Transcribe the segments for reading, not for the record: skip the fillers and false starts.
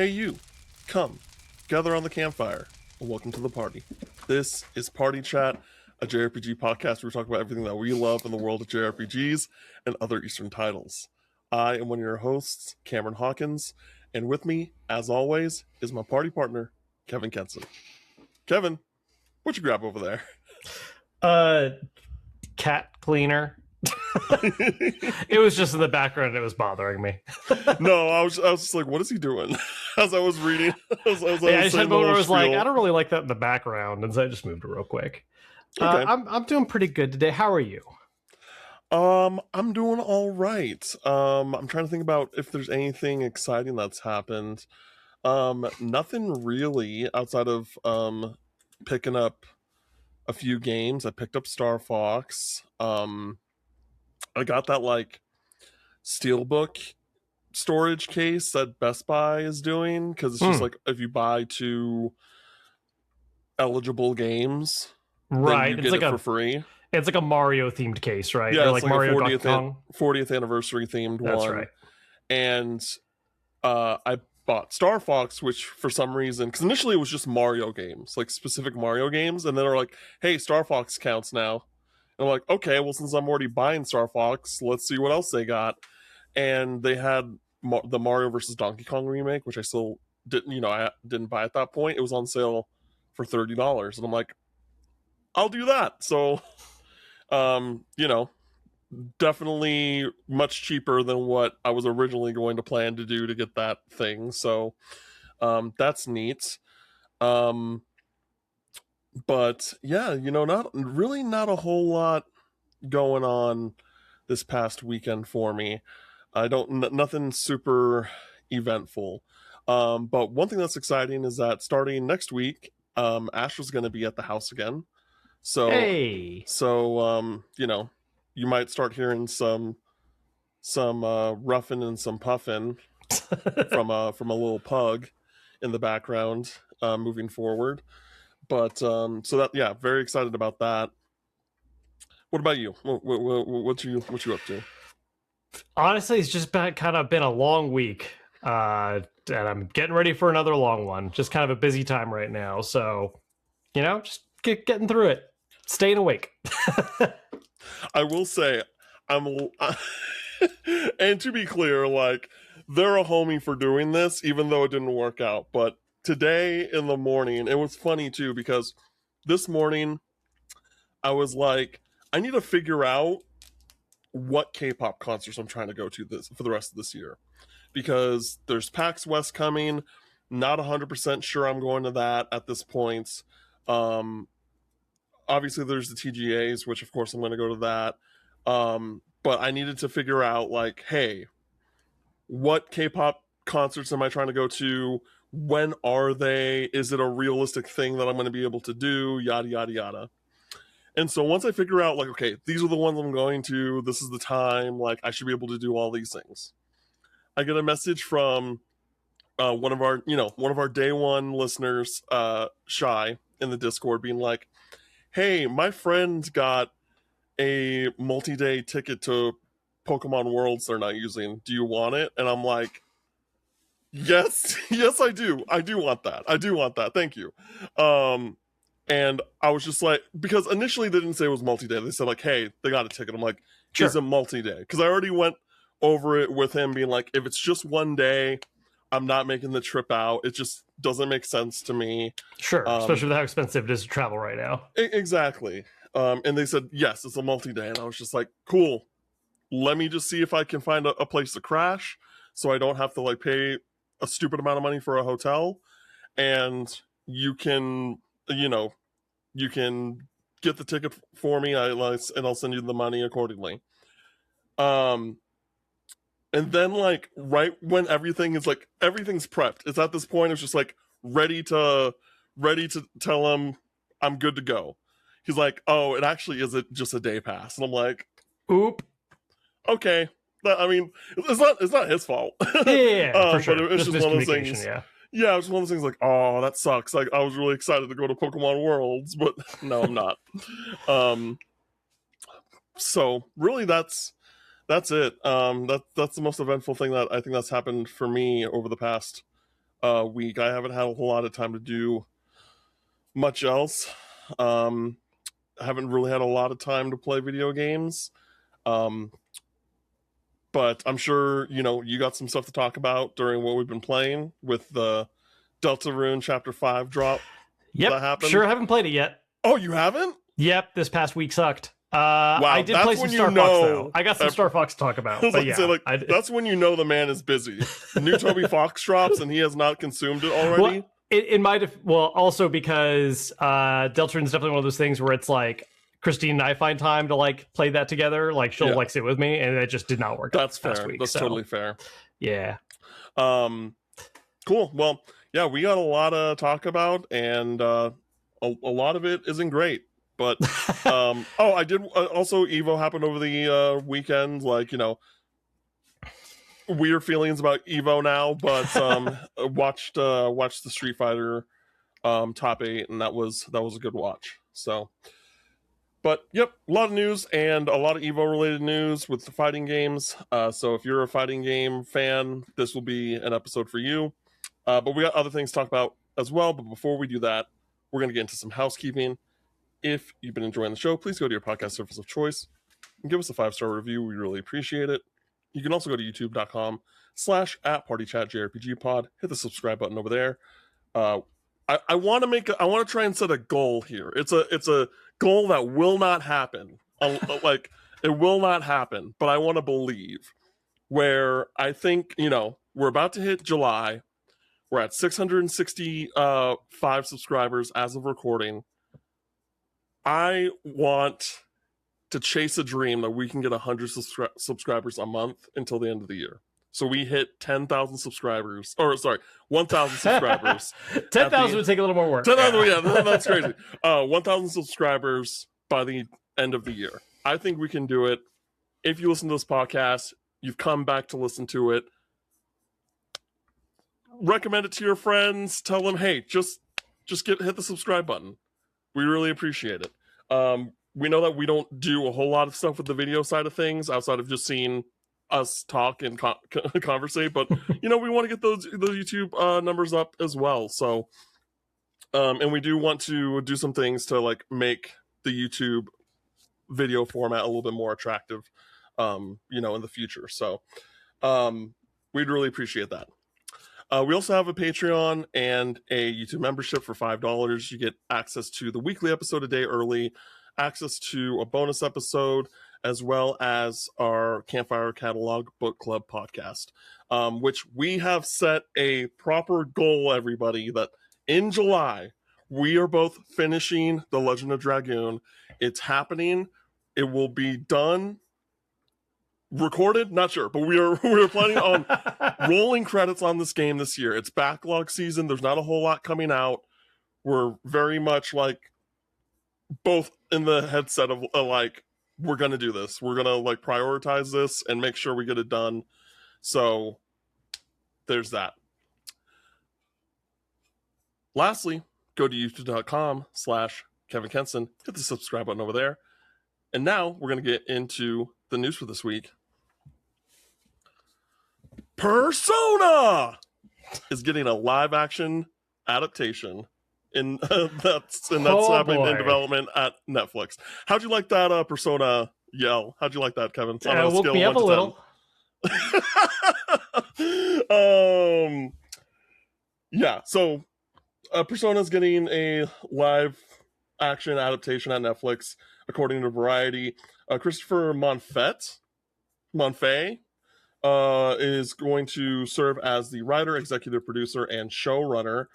Hey you, come, gather on the campfire, and welcome to the party. This is Party Chat, a JRPG podcast where we talk about everything that we love in the world of JRPGs and other Eastern titles. I am one of your hosts, Cameron Hawkins, and with me, as always, is my party partner, Kevin Kenson. Kevin, what you grab over there? Cat cleaner. It was just in the background. It was bothering me. No, I was just like, what is he doing? As I was reading, I just had a moment where I was like, I don't really like that in the background, and so I just moved it real quick. Okay. I'm doing pretty good today. How are you? I'm doing all right. I'm trying to think about if there's anything exciting that's happened. Nothing really outside of picking up a few games. I picked up Star Fox. I got that like Steelbook storage case that Best Buy is doing because it's just like if you buy 2 eligible games, Right, then you get like it for free. It's like a Mario themed case, right? Yeah, or it's like Mario a 40th, anniversary themed one. That's right. And I bought Star Fox, which for some reason, because initially it was just Mario games, like specific Mario games, and then they're like, hey, Star Fox counts now. And I'm like, okay, well, since I'm already buying Star Fox, let's see what else they got. And they had the Mario versus Donkey Kong remake, which I still didn't, I didn't buy at that point. It was on sale for $30, and I'm like, I'll do that. So, definitely much cheaper than what I was originally going to plan to do to get that thing. So, that's neat. But yeah, not a whole lot going on this past weekend for me. Nothing super eventful. But one thing that's exciting is that starting next week, Ash was going to be at the house again. So, hey. You might start hearing some roughing and some puffing from a little pug in the background moving forward. But so that, yeah, very excited about that. What about you? What you up to? Honestly, it's just kind of been a long week, and I'm getting ready for another long one. Just kind of a busy time right now, so just getting through it, staying awake. I will say, and to be clear, like, they're a homie for doing this, even though it didn't work out. But today in the morning, it was funny too, because this morning I was like, I need to figure out what K-pop concerts I'm trying to go to for the rest of this year, because there's PAX West coming. Not 100% sure I'm going to that at this point. Obviously there's the TGAs, which of course I'm going to go to that. But I needed to figure out, like, hey, what K-pop concerts am I trying to go to? When are they? Is it a realistic thing that I'm going to be able to do? Yada, yada, yada. And so once I figure out, like, okay, these are the ones I'm going to, this is the time, like, I should be able to do all these things. I get a message from one of our day one listeners, Shy, in the Discord, being like, hey, my friend got a multi-day ticket to Pokemon Worlds they're not using. Do you want it? And I'm like, yes, I do. I do want that. Thank you. And I was just like, because initially they didn't say it was multi-day. They said, like, hey, they got a ticket. I'm like, Sure. It's a multi-day. Because I already went over it with him being like, if it's just one day, I'm not making the trip out. It just doesn't make sense to me. Sure, especially with how expensive it is to travel right now. Exactly. And they said, yes, it's a multi-day. And I was just like, cool. Let me just see if I can find a place to crash so I don't have to, like, pay a stupid amount of money for a hotel. And you can, you can get the ticket for me, and I'll send you the money accordingly. And then, like, right when everything's prepped, it's at this point, it's just like ready to tell him I'm good to go. He's like, oh, it actually is just a day pass. And I'm like, oop. Okay. I mean, it's not his fault. Yeah, for sure. But it's just one of those things. Yeah, it was one of those things like, oh, that sucks. Like, I was really excited to go to Pokemon Worlds, but no, I'm not. So really that's it. That's the most eventful thing that I think that's happened for me over the past week. I haven't had a whole lot of time to do much else. I haven't really had a lot of time to play video games. But I'm sure, you got some stuff to talk about during what we've been playing with the Deltarune Chapter 5 drop. Yep, that happened. Sure haven't played it yet. Oh, you haven't? Yep, this past week sucked. Wow, I did play some Star Fox, though. I got some Star Fox to talk about. But yeah, that's when you know the man is busy. New Toby Fox drops and he has not consumed it already. Also because Deltarune's definitely one of those things where it's like Christine and I find time to like play that together. Like she'll like sit with me, and it just did not work. That's fair. That's totally fair. Yeah. Cool. Well, yeah, we got a lot to talk about, and a lot of it isn't great. But I did also Evo happened over the weekend. Like, weird feelings about Evo now, but watched the Street Fighter top 8, and that was a good watch. So, but yep, a lot of news and a lot of Evo related news with the fighting games. So if you're a fighting game fan, this will be an episode for you. But we got other things to talk about as well. But before we do that, we're going to get into some housekeeping. If you've been enjoying the show, please go to your podcast service of choice and give us a 5-star review. We really appreciate it. You can also go to youtube.com/@partychatjrpgpod. Hit the subscribe button over there. I want to try and set a goal here. It's a goal that will not happen. Like, it will not happen, but I want to believe, where I think, we're about to hit July. We're at 665 subscribers as of recording. I want to chase a dream that we can get 100 subscribers a month until the end of the year. So we hit 10,000 subscribers, 1,000 subscribers. 10,000 would take a little more work. 10,000, yeah, that's crazy. 1,000 subscribers by the end of the year. I think we can do it. If you listen to this podcast, you've come back to listen to it, recommend it to your friends. Tell them, hey, just hit the subscribe button. We really appreciate it. We know that we don't do a whole lot of stuff with the video side of things outside of just seeing us talk and conversate, but we want to get those YouTube numbers up as well. So, and we do want to do some things to like make the YouTube video format a little bit more attractive, in the future. So, we'd really appreciate that. We also have a Patreon and a YouTube membership for $5. You get access to the weekly episode a day early, access to a bonus episode, as well as our Campfire Catalog Book Club podcast, which we have set a proper goal, everybody, that in July, we are both finishing The Legend of Dragoon. It's happening. It will be done. Recorded? Not sure, but we are planning on rolling credits on this game this year. It's backlog season. There's not a whole lot coming out. We're very much like both in the headset of like, we're going to do this. We're going to like prioritize this and make sure we get it done. So there's that. Lastly, go to youtube.com/Kevin Kenson. Hit the subscribe button over there. And now we're going to get into the news for this week. Persona is getting a live action adaptation, and that's happening in development at Netflix. How'd you like that Persona yell? How'd you like that, Kevin? Woke me up a little. Yeah. So Persona is getting a live action adaptation at Netflix, according to Variety. Christopher Monfay is going to serve as the writer, executive producer, and showrunner.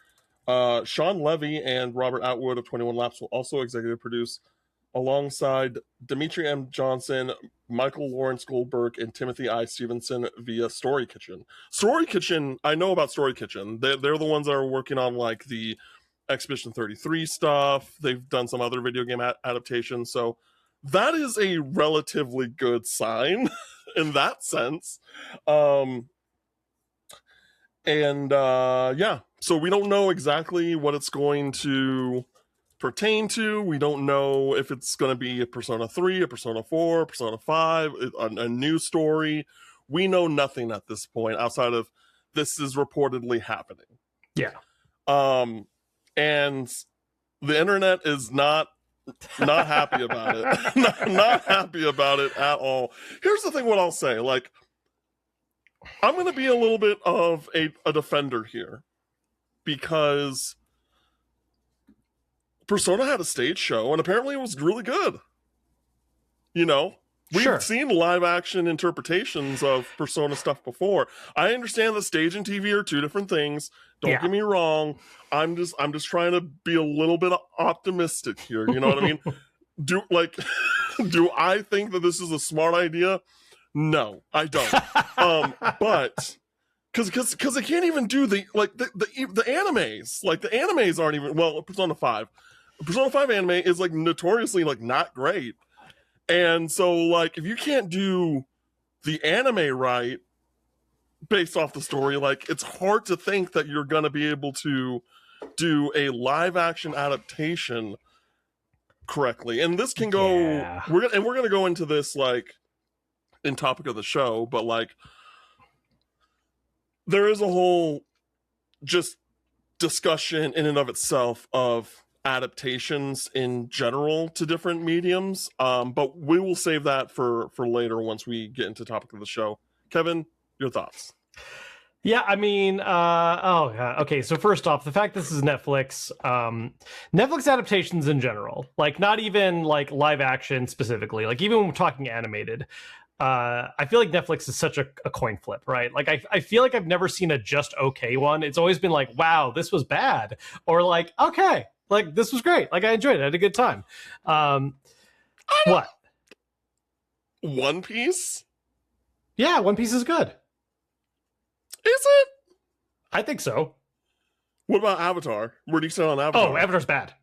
Sean Levy and Robert Atwood of 21 Laps will also executive produce, alongside Dimitri M. Johnson, Michael Lawrence Goldberg, and Timothy I. Stevenson via Story Kitchen. Story Kitchen, I know about Story Kitchen. They're the ones that are working on like the Expedition 33 stuff. They've done some other video game adaptations. So that is a relatively good sign in that sense. Yeah, so we don't know exactly what it's going to pertain to. We don't know if it's going to be a Persona 3, a Persona 4, a Persona 5, a new story. We know nothing at this point outside of this is reportedly happening. Yeah. And the internet is not happy about it. Not happy about it at all. Here's the thing: what I'll say, like, I'm going to be a little bit of a defender here because Persona had a stage show and apparently it was really good. You know, we've seen live action interpretations of Persona stuff before. I understand that stage and TV are two different things. Don't get me wrong. I'm just trying to be a little bit optimistic here. You know what I mean? Do I think that this is a smart idea? No, I don't. But because I can't even do the animes. Like the animes aren't even, well, Persona 5. Persona 5 anime is like notoriously like not great. And so like if you can't do the anime right based off the story, like it's hard to think that you're gonna be able to do a live action adaptation correctly. And this can go we're gonna go into this like in topic of the show, but like there is a whole just discussion in and of itself of adaptations in general to different mediums, but we will save that for later once we get into topic of the show. Kevin, your thoughts? Yeah, I mean, okay. So first off, the fact this is Netflix, Netflix adaptations in general, like not even like live action specifically, like even when we're talking animated, I feel like Netflix is such a coin flip, right? Like I feel like I've never seen a just okay one. It's always been like, wow, this was bad, or like, okay, like this was great, like I enjoyed it, I had a good time. What? One Piece? Yeah, One Piece is good. Is it? I think so. What about Avatar? Where do you stand on Avatar? Oh, Avatar's bad.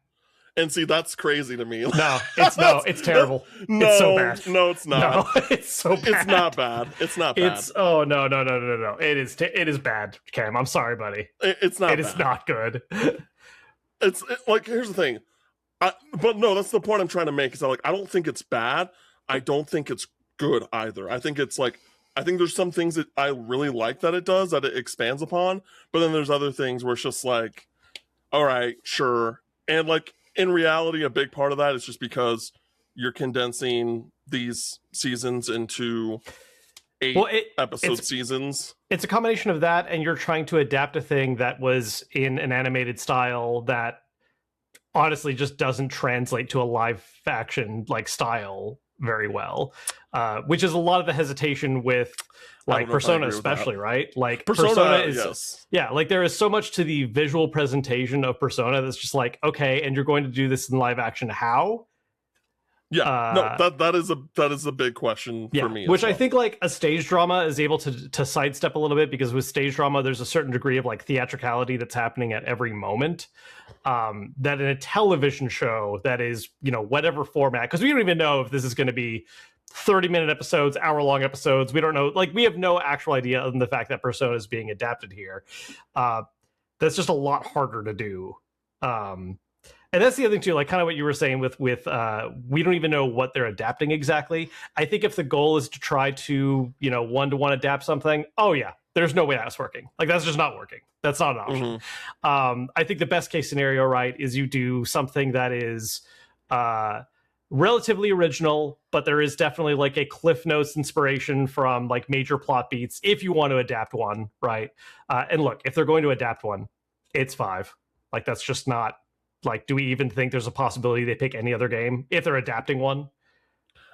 And see, that's crazy to me. No, it's terrible. No, it's so bad. No, it's not. No, it's so bad. It's not bad. It's not bad. No. It is bad, Cam. I'm sorry, buddy. It's not. It is not good. Like, here's the thing. But no, that's the point I'm trying to make. Is that like I don't think it's bad. I don't think it's good either. I think it's like I think there's some things that I really like that it does, that it expands upon. But then there's other things where it's just like, all right, sure. And like in reality, a big part of that is just because you're condensing these seasons into 8 episode seasons. It's a combination of that, and you're trying to adapt a thing that was in an animated style that honestly just doesn't translate to a live action like style very well, which is a lot of the hesitation with like Persona especially, right? Like Persona is like there is so much to the visual presentation of Persona that's just like, okay, and you're going to do this in live action, how? That is a big question for me, which I think like a stage drama is able to sidestep a little bit, because with stage drama there's a certain degree of like theatricality that's happening at every moment, that in a television show that is, you know, whatever format, because we don't even know if this is going to be 30-minute episodes, hour-long episodes. We don't know, like we have no actual idea other than the fact that Persona is being adapted here. That's just a lot harder to do. And that's the other thing too, like kind of what you were saying with we don't even know what they're adapting exactly. I think if the goal is to try to, you know, one-to-one adapt something, oh yeah, there's no way that's working. Like that's just not working. That's not an option. Mm-hmm. I think the best case scenario, right, is you do something that is relatively original, but there is definitely like a Cliff Notes inspiration from like major plot beats if you want to adapt one, right? And look, if they're going to adapt one, it's 5. Like that's just not, like, do we even think there's a possibility they pick any other game if they're adapting one?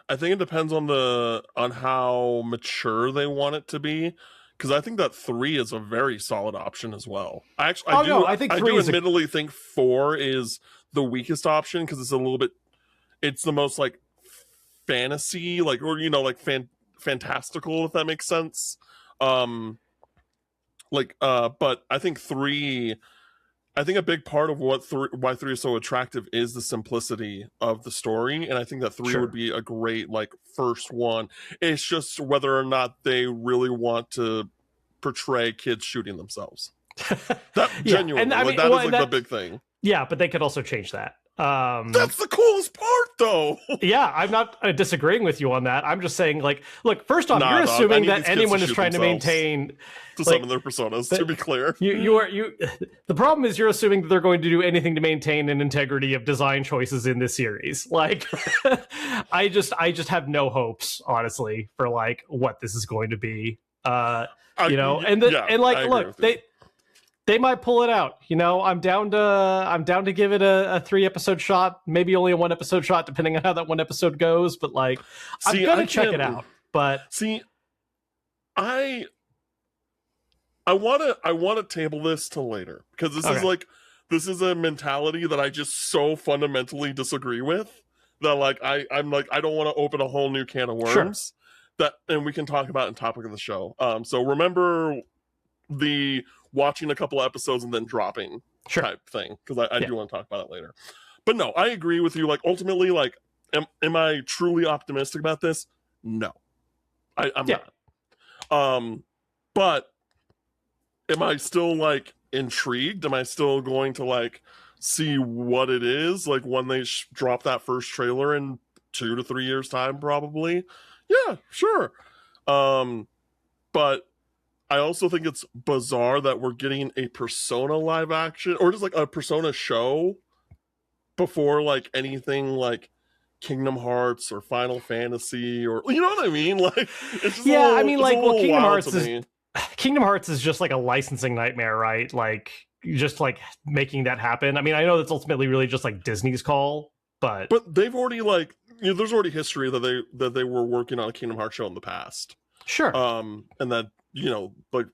I think it depends on how mature they want it to be, because I think that 3 is a very solid option as well. I admittedly think 4 is the weakest option, because it's a little bit, it's the most like fantasy, like, or you know, like fantastical, if that makes sense. But I think 3. I think a big part of why 3 is so attractive is the simplicity of the story, and I think that 3 would be a great like first one. It's just whether or not they really want to portray kids shooting themselves. That genuinely, and I mean, that is like the big thing. Yeah, but they could also change that. That's the coolest part, though. Yeah, I'm not disagreeing with you on that. I'm just saying, like, look, first off, you're Dog, assuming that anyone is trying to maintain to like summon their personas. To be clear, you. The problem is you're assuming that they're going to do anything to maintain an integrity of design choices in this series. Like, I just have no hopes, honestly, for like what this is going to be. You know, and like, look, they might pull it out. You know, I'm down to give it a 3-episode shot, maybe only a 1-episode shot, depending on how that 1 episode goes. But like, I'm gonna check it out. But see, I want to table this till later, because this is a mentality that I just so fundamentally disagree with, that like I'm like, I don't want to open a whole new can of worms. Sure. And we can talk about in topic of the show. So remember the watching a couple episodes and then dropping type thing, because I do want to talk about it later. But no, I agree with you. Like, ultimately, like, am I truly optimistic about this? No, I'm not. But am I still like intrigued? Am I still going to like see what it is like when they drop that first trailer in 2 to 3 years time? Probably. Yeah, sure. But I also think it's bizarre that we're getting a Persona live action, or just like a Persona show, before like anything like Kingdom Hearts or Final Fantasy, or, you know what I mean? Like, it's just I mean, like, well, Kingdom Hearts is just like a licensing nightmare, right? Like, just like making that happen. I mean, I know that's ultimately really just like Disney's call, but they've already, like, you know, there's already history that they were working on a Kingdom Hearts show in the past. Sure. And that, you know, like,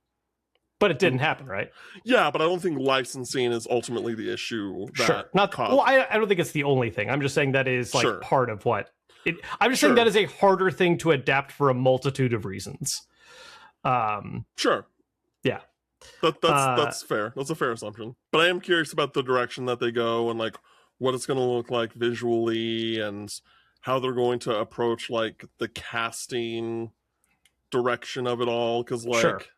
but it didn't happen, right? Yeah, but I don't think licensing is ultimately the issue. Well, I don't think it's the only thing. I'm just saying that is like part of what it. I'm just saying that is a harder thing to adapt for a multitude of reasons. Sure. Yeah. That's fair. That's a fair assumption. But I am curious about the direction that they go, and like what it's going to look like visually, and how they're going to approach like the casting direction of it all. Because like,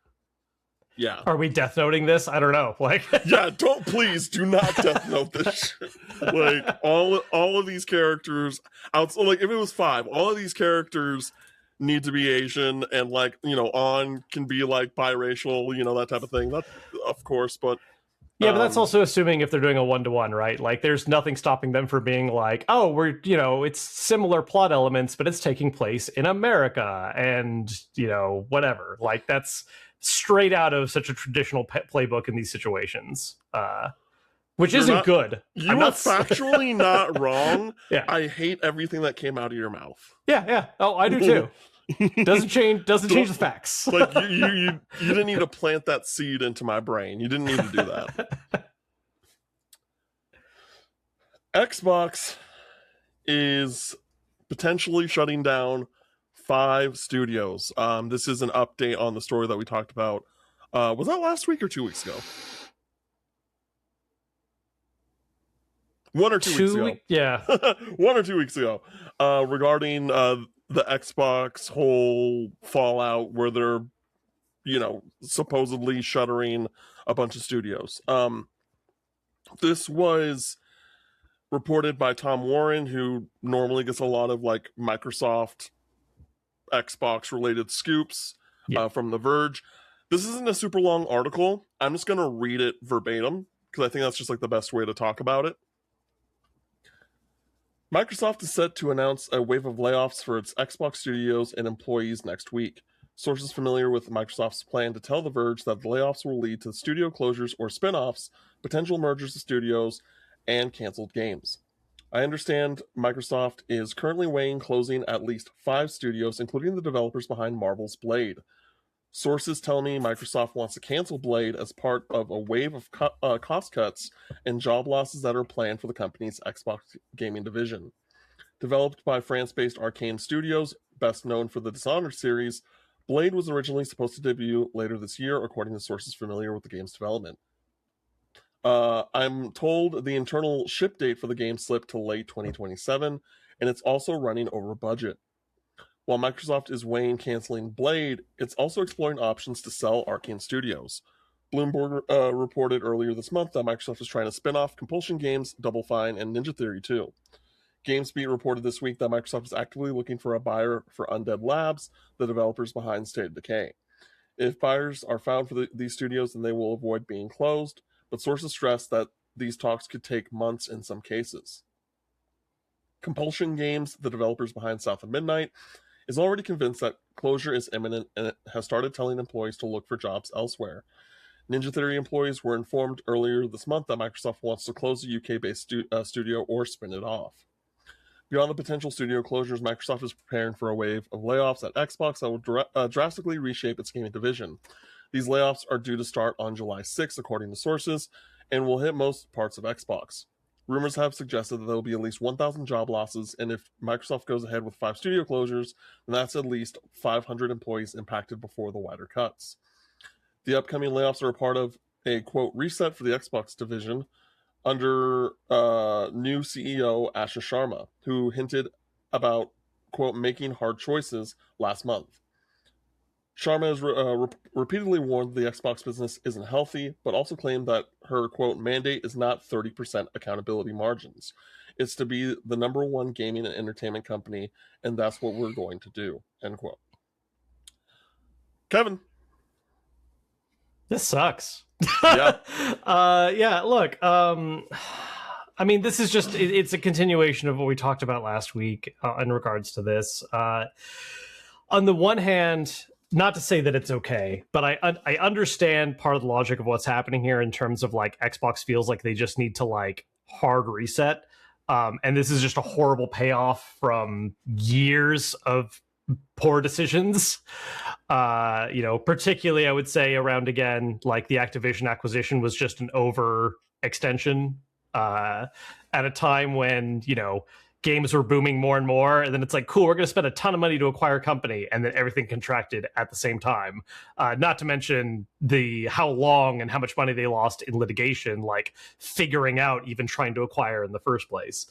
yeah, are we Death Noting this? I don't know. Like, yeah, please do not Death Note this shit. Like, all of these characters, like, if it was 5, all of these characters need to be Asian, and like, you know, On can be like biracial, you know, that type of thing. That, of course, but yeah, but that's also assuming if they're doing a 1-to-1, right? Like, there's nothing stopping them from being like, oh, we're, you know, it's similar plot elements, but it's taking place in America, and, you know, whatever. Like, that's straight out of such a traditional playbook in these situations, which isn't good. You are factually not wrong. Yeah, I hate everything that came out of your mouth. Yeah. Oh, I do too. Doesn't change the facts. Like, you didn't need to plant that seed into my brain. You didn't need to do that. Xbox is potentially shutting down 5 studios. This is an update on the story that we talked about. Was that last week or 2 weeks ago? 1 or 2 weeks ago. Yeah. 1 or 2 weeks ago. Regarding the Xbox whole fallout, where they're, you know, supposedly shuttering a bunch of studios. This was reported by Tom Warren, who normally gets a lot of like Microsoft Xbox related scoops from The Verge. This isn't a super long article. I'm just going to read it verbatim, because I think that's just like the best way to talk about it. Microsoft is set to announce a wave of layoffs for its Xbox studios and employees next week. Sources familiar with Microsoft's plan to tell The Verge that the layoffs will lead to studio closures or spin-offs, potential mergers of studios, and canceled games. I understand Microsoft is currently weighing closing at least 5 studios, including the developers behind Marvel's Blade. Sources tell me Microsoft wants to cancel Blade as part of a wave of cost cuts and job losses that are planned for the company's Xbox gaming division. Developed by France-based Arcane Studios, best known for the Dishonored series, Blade was originally supposed to debut later this year, according to sources familiar with the game's development. I'm told the internal ship date for the game slipped to late 2027, and it's also running over budget. While Microsoft is weighing canceling Blade, it's also exploring options to sell Arcane Studios. Bloomberg reported earlier this month that Microsoft is trying to spin off Compulsion Games, Double Fine, and Ninja Theory 2. GamesBeat reported this week that Microsoft is actively looking for a buyer for Undead Labs, the developers behind State of Decay. If buyers are found for these studios, then they will avoid being closed, but sources stress that these talks could take months in some cases. Compulsion Games, the developers behind South of Midnight, is already convinced that closure is imminent and it has started telling employees to look for jobs elsewhere. Ninja Theory employees were informed earlier this month that Microsoft wants to close the UK-based studio or spin it off. Beyond the potential studio closures, Microsoft is preparing for a wave of layoffs at Xbox that will drastically reshape its gaming division. These layoffs are due to start on July 6th, according to sources, and will hit most parts of Xbox. Rumors have suggested that there will be at least 1,000 job losses, and if Microsoft goes ahead with 5 studio closures, then that's at least 500 employees impacted before the wider cuts. The upcoming layoffs are a part of a, quote, reset for the Xbox division under new CEO Asha Sharma, who hinted about, quote, making hard choices last month. Sharma has repeatedly warned the Xbox business isn't healthy, but also claimed that her, quote, mandate is not 30% accountability margins. It's to be the number one gaming and entertainment company, and that's what we're going to do, end quote. Kevin. This sucks. Yeah. Yeah, look, I mean, this is just, it's a continuation of what we talked about last week in regards to this. On the one hand, not to say that it's okay, but I understand part of the logic of what's happening here in terms of like Xbox feels like they just need to like hard reset. And this is just a horrible payoff from years of poor decisions. Particularly I would say around, again, like the Activision acquisition was just an overextension at a time when, games were booming more and more, and then it's like, cool, we're going to spend a ton of money to acquire a company, and then everything contracted at the same time. Not to mention how long and how much money they lost in litigation, like figuring out even trying to acquire in the first place.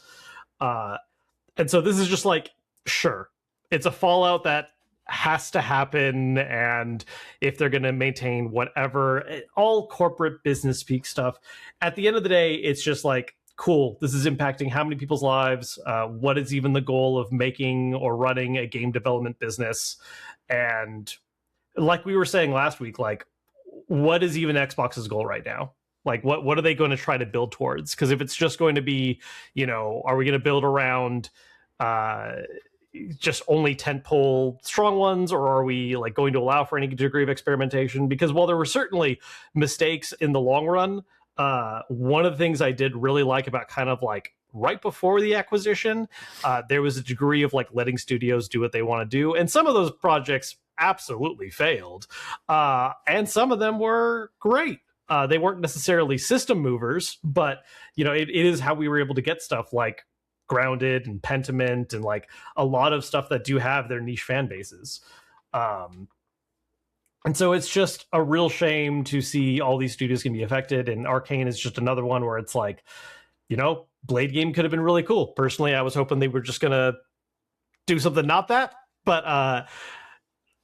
And so this is just like, sure, it's a fallout that has to happen, and if they're going to maintain whatever, all corporate business speak stuff, at the end of the day, it's just like, cool, this is impacting how many people's lives, what is even the goal of making or running a game development business, and like we were saying last week, like, what is even Xbox's goal right now? Like, what are they going to try to build towards? Because if it's just going to be, are we going to build around just only tentpole strong ones, or are we like going to allow for any degree of experimentation? Because while there were certainly mistakes in the long run, one of the things I did really like about kind of like right before the acquisition, there was a degree of like letting studios do what they want to do, and some of those projects absolutely failed, and some of them were great. They weren't necessarily system movers, but it is how we were able to get stuff like Grounded and Pentiment and like a lot of stuff that do have their niche fan bases. And so it's just a real shame to see all these studios can be affected, and Arcane is just another one where it's like, Blade game could have been really cool. Personally, I was hoping they were just gonna do something not that, but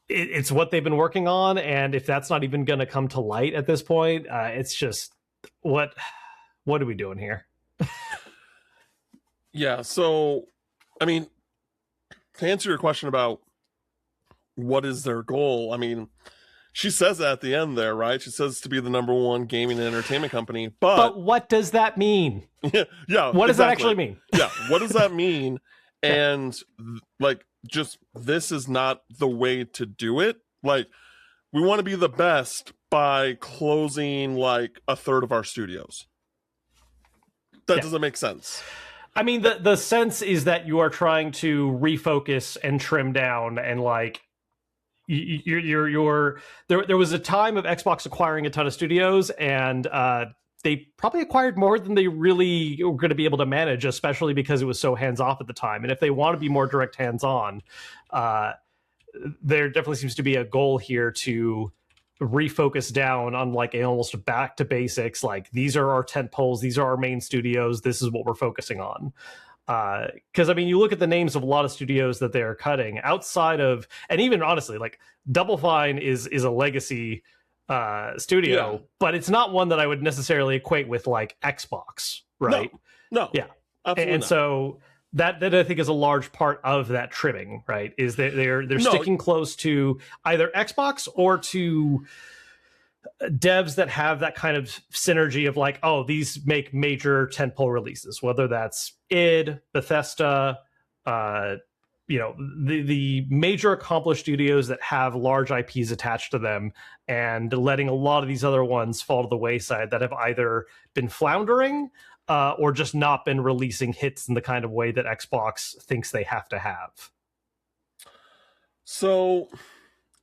it's what they've been working on, and if that's not even gonna come to light at this point, it's just what are we doing here? Yeah, so, I mean, to answer your question about what is their goal, I mean, she says that at the end there, right? She says to be the number one gaming and entertainment company, but what does that mean? Yeah. What does that actually mean? Yeah, what does that mean? And, like, just this is not the way to do it. Like, we want to be the best by closing, like, a third of our studios. That doesn't make sense. I mean, the sense is that you are trying to refocus and trim down, and like there was a time of Xbox acquiring a ton of studios, and they probably acquired more than they really were going to be able to manage, especially because it was so hands off at the time. And if they want to be more direct hands on, there definitely seems to be a goal here to refocus down on like a almost back to basics, like these are our tent poles, these are our main studios, this is what we're focusing on. Because I mean, you look at the names of a lot of studios that they're cutting outside of, and even honestly, like Double Fine is a legacy studio, Yeah. but it's not one that I would necessarily equate with like Xbox, right? No. Yeah. Absolutely And not. so that I think is a large part of that trimming, right? Is that they're No. sticking close to either Xbox or to devs that have that kind of synergy of like, oh, these make major tentpole releases, whether that's id, Bethesda, uh the major accomplished studios that have large IPs attached to them, and letting a lot of these other ones fall to the wayside that have either been floundering or just not been releasing hits in the kind of way that Xbox thinks they have to have. So,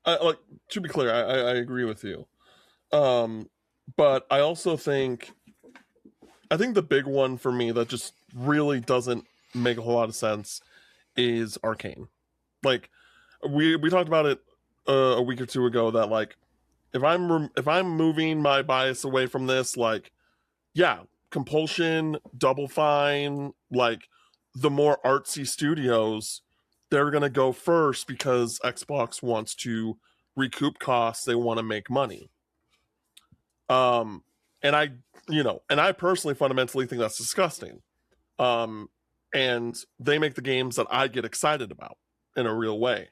like, to be clear, I agree with you. But I also think the big one for me that just really doesn't make a whole lot of sense is Arcane. Like, we talked about it a week or two ago that like if I'm moving my bias away from this, like, yeah, Compulsion, Double Fine, like the more artsy studios, they're gonna go first because Xbox wants to recoup costs. They want to make money. Um, and I personally fundamentally think that's disgusting. Um, and they make the games that I get excited about in a real way.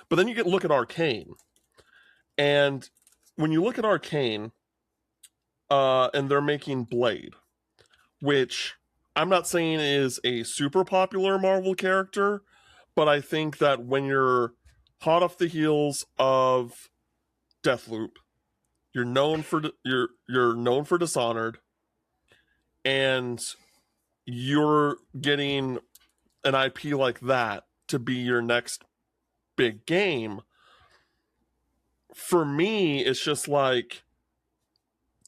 But then you look at Arcane, and when you look at Arcane, and they're making Blade, which I'm not saying is a super popular Marvel character, but I think that when you're hot off the heels of Deathloop, you're known for you're known for Dishonored, and you're getting an IP like that to be your next big game. For me, it's just like,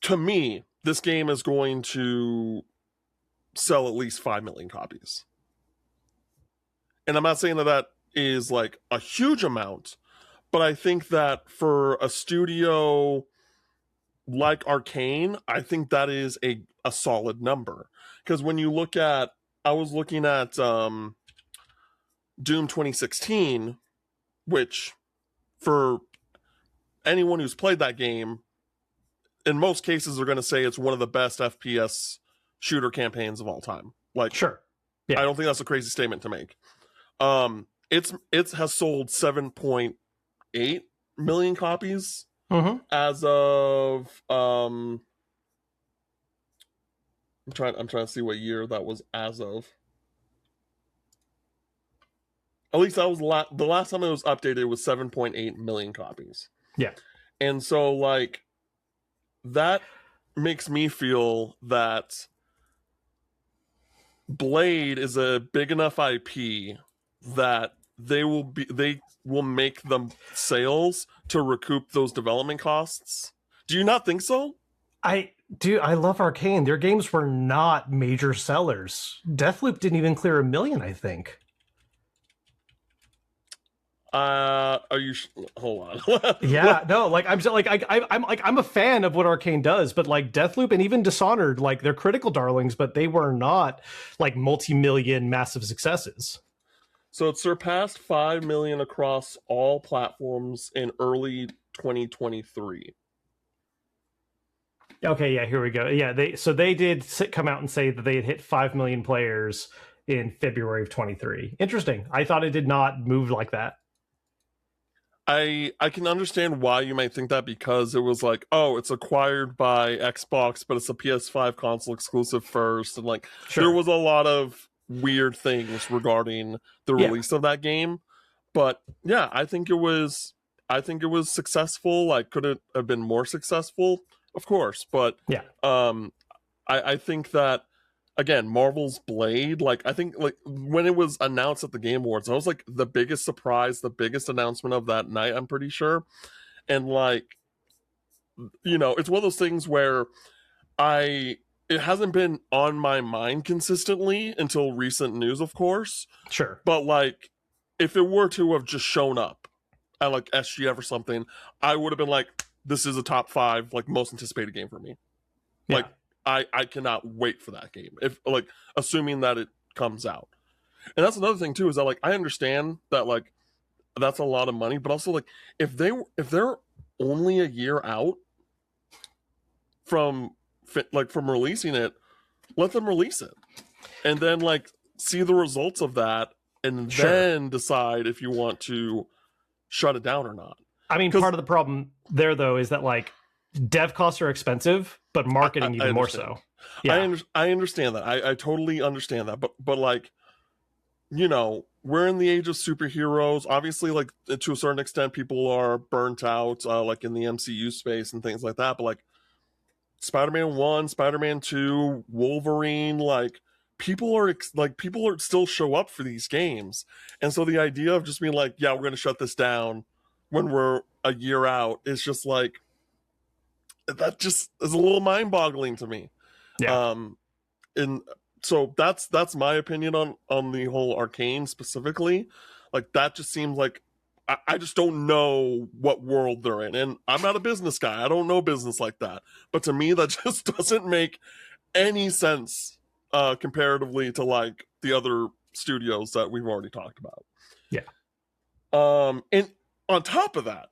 to me, this game is going to sell at least 5 million copies. And I'm not saying that is like a huge amount, but I think that for a studio like Arcane, I think that is a solid number. Because when you look at, I was looking at Doom 2016, which for anyone who's played that game, in most cases, are going to say it's one of the best FPS shooter campaigns of all time. Like, Sure. Yeah. I don't think that's a crazy statement to make. It has sold 7.8 million copies as of I'm trying to see what year that was as of. At least that was the last time it was updated was 7.8 million copies. Yeah. And so like that makes me feel that Blade is a big enough IP that they will make the sales to recoup those development costs. Do you not think so? I love Arcane. Their games were not major sellers. Deathloop didn't even clear 1 million, I think. Are you? Hold on. Yeah, no, like I'm a fan of what Arcane does, but like Deathloop and even Dishonored, like they're critical darlings, but they were not like multi-million massive successes. So it surpassed 5 million across all platforms in early 2023. Okay, yeah, here we go. Yeah, they did come out and say that they had hit 5 million players in February of 23. Interesting. I thought it did not move like that. I can understand why you might think that, because it was like, oh, it's acquired by Xbox, but it's a PS5 console exclusive first, and like there was a lot of weird things regarding the release of that game. But yeah, I think it was successful. Like, could it have been more successful? Of course, but yeah, I think that, again, Marvel's Blade, like, I think like when it was announced at the Game Awards, that was like the biggest surprise, the biggest announcement of that night, I'm pretty sure. And like, it's one of those things where it hasn't been on my mind consistently until recent news, of course. Sure. But like, if it were to have just shown up at like SGF or something, I would have been like, this is a top 5 like most anticipated game for me. Yeah. Like, I cannot wait for that game, if like assuming that it comes out. And that's another thing too, is that like I understand that like that's a lot of money, but also like if they're only a year out from from releasing it, let them release it, and then like see the results of that, and Sure. then decide if you want to shut it down or not. I mean, part of the problem there though is that like dev costs are expensive, but marketing even more so. Yeah, I understand that. I totally understand that. But like, you know, we're in the age of superheroes. Obviously, like to a certain extent, people are burnt out, like in the MCU space and things like that. But like Spider-Man 1, Spider-Man 2, Wolverine, like people are still show up for these games. And so the idea of just being like, yeah, we're going to shut this down when we're a year out is just like, that just is a little mind-boggling to me. Yeah. And so that's my opinion on the whole Arcane specifically. Like that just seems like I just don't know what world they're in, and I'm not a business guy. I don't know business like that. But to me, that just doesn't make any sense comparatively to like the other studios that we've already talked about. Yeah. And on top of that,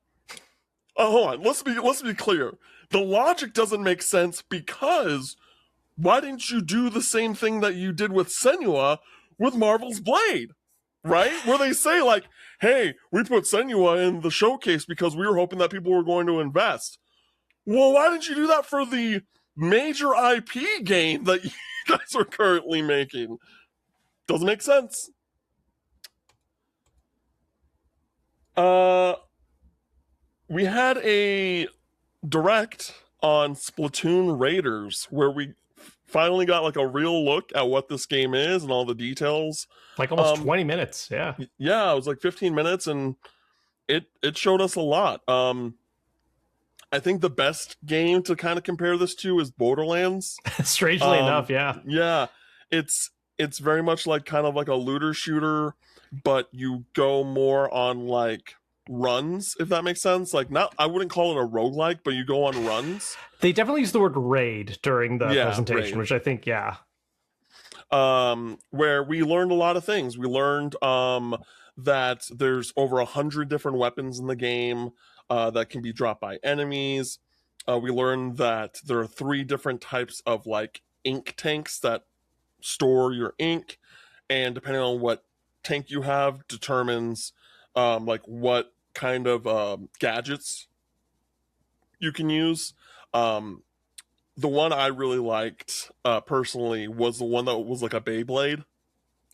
hold on. Let's be clear. The logic doesn't make sense because why didn't you do the same thing that you did with Senua with Marvel's Blade? Right? Where they say, like, hey, we put Senua in the showcase because we were hoping that people were going to invest. Well, why didn't you do that for the major IP game that you guys are currently making? Doesn't make sense. We had a direct on Splatoon Raiders where we finally got like a real look at what this game is and all the details. Like almost 20 minutes. Yeah. Yeah, it was like 15 minutes and it showed us a lot. I think the best game to kind of compare this to is Borderlands. Strangely enough, yeah. Yeah. It's very much like kind of like a looter shooter, but you go more on like runs, if that makes sense. Like not, I wouldn't call it a roguelike, but you go on runs. They definitely used the word raid during the presentation, raid. which I think, yeah. Where we learned a lot of things. We learned that there's over 100 different weapons in the game that can be dropped by enemies. We learned that there are 3 different types of like ink tanks that store your ink, and depending on what tank you have determines like what kind of gadgets you can use. The one I really liked personally was the one that was like a Beyblade.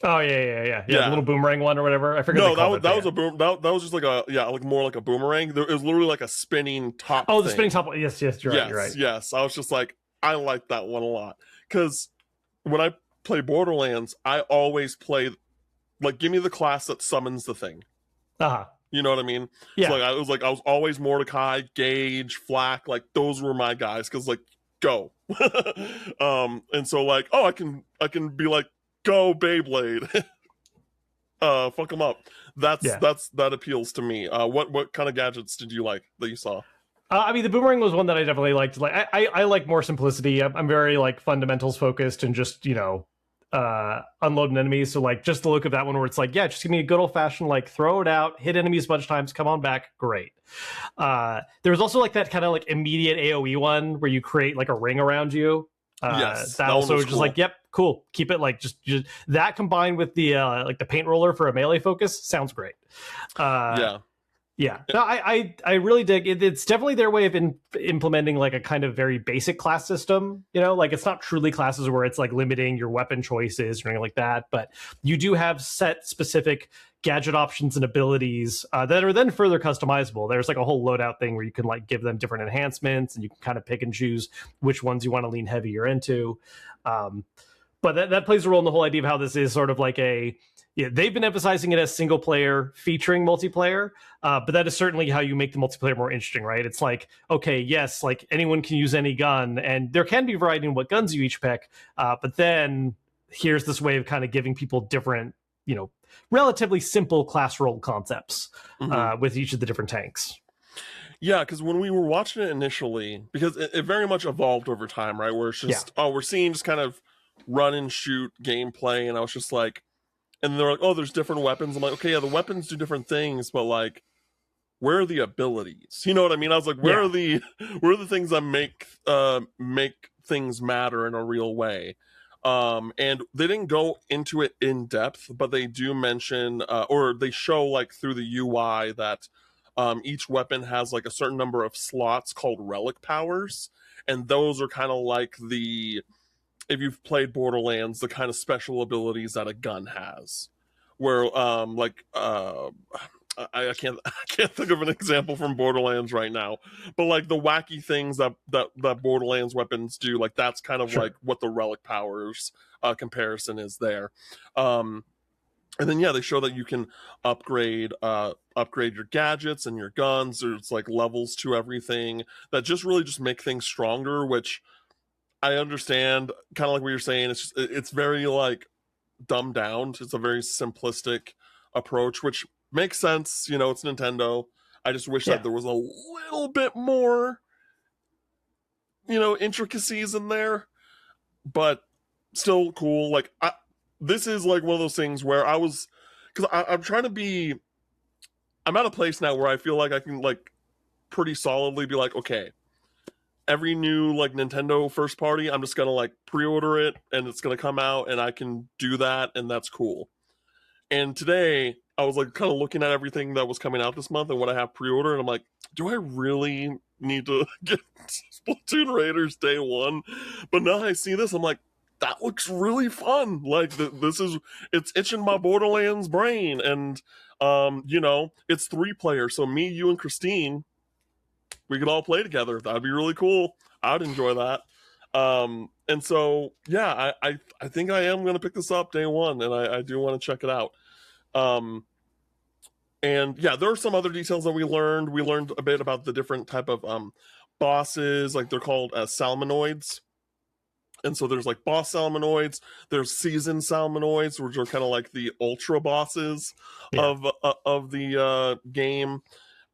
Oh yeah. The little boomerang one or whatever. I forget. No, that was a boom. That was just like a like more like a boomerang. It was literally like a spinning top. Oh, the spinning top. Yes, you're right. Yes. I was just like, I like that one a lot because when I play Borderlands, I always play like, give me the class that summons the thing. You know what I mean? Yeah. So like I was always Mordecai, Gage, Flak. Like those were my guys because like go. And so like, oh, I can be like, go Beyblade. Fuck them up. That appeals to me. What kind of gadgets did you like that you saw? I mean, the boomerang was one that I definitely liked. Like, I like more simplicity. I'm very like fundamentals focused and just unloading enemies. So like just the look of that one where it's like, yeah, just give me a good old fashioned like throw it out, hit enemies a bunch of times, come on back, great. There was also like that kind of like immediate AOE one where you create like a ring around you. Yes, that also was just cool. Like, yep, cool. Keep it like just that combined with the like the paint roller for a melee focus sounds great. Yeah. No, I really dig it. It's definitely their way of implementing like a kind of very basic class system. Like it's not truly classes where it's like limiting your weapon choices or anything like that, but you do have set specific gadget options and abilities that are then further customizable. There's like a whole loadout thing where you can like give them different enhancements and you can kind of pick and choose which ones you want to lean heavier into. But that plays a role in the whole idea of how this is sort of like they've been emphasizing it as single player featuring multiplayer, but that is certainly how you make the multiplayer more interesting, right? It's like, okay, yes, like anyone can use any gun and there can be variety in what guns you each pick, but then here's this way of kind of giving people different, relatively simple class role concepts with each of the different tanks. Yeah, because when we were watching it initially, because it very much evolved over time, right? Where it's just, we're seeing just kind of run and shoot gameplay, and I was just like, and they're like, oh, there's different weapons. I'm like, okay, yeah, the weapons do different things, but like, where are the abilities? You know what I mean? I was like, Yeah. where are the things that make things matter in a real way? And they didn't go into it in depth, but they do mention, or they show like through the UI that each weapon has like a certain number of slots called relic powers, and those are kind of like if you've played Borderlands, the kind of special abilities that a gun has, where I can't I can't think of an example from Borderlands right now, but like the wacky things that Borderlands weapons do, like that's kind of Sure. like what the relic powers comparison is there. Um, and then yeah, they show that you can upgrade your gadgets and your guns. There's like levels to everything that just really just make things stronger, which I understand, kind of like what you're saying. It's very like dumbed down. It's a very simplistic approach, which makes sense. You know, it's Nintendo. I just wish that Yeah. there was a little bit more, intricacies in there, but still cool. This is like one of those things where because I'm trying to be. I'm at a place now where I feel like I can like pretty solidly be like, okay, every new like Nintendo first party, I'm just gonna like pre-order it and it's gonna come out and I can do that and that's cool. And today I was like kind of looking at everything that was coming out this month and what I have pre-ordered, and I'm like, do I really need to get Splatoon Raiders day one? But now I see this, I'm like, that looks really fun. Like it's itching my Borderlands brain, and it's 3 player, so me, you, and Christine, we could all play together. That'd be really cool. I'd enjoy that. And so yeah, I think I am gonna pick this up day one, and I do want to check it out. Um, and yeah, there are some other details that we learned. We learned a bit about the different type of bosses, like they're called salmonoids. And so there's like boss salmonoids, there's seasoned salmonoids, which are kind of like the ultra bosses Yeah. of the game.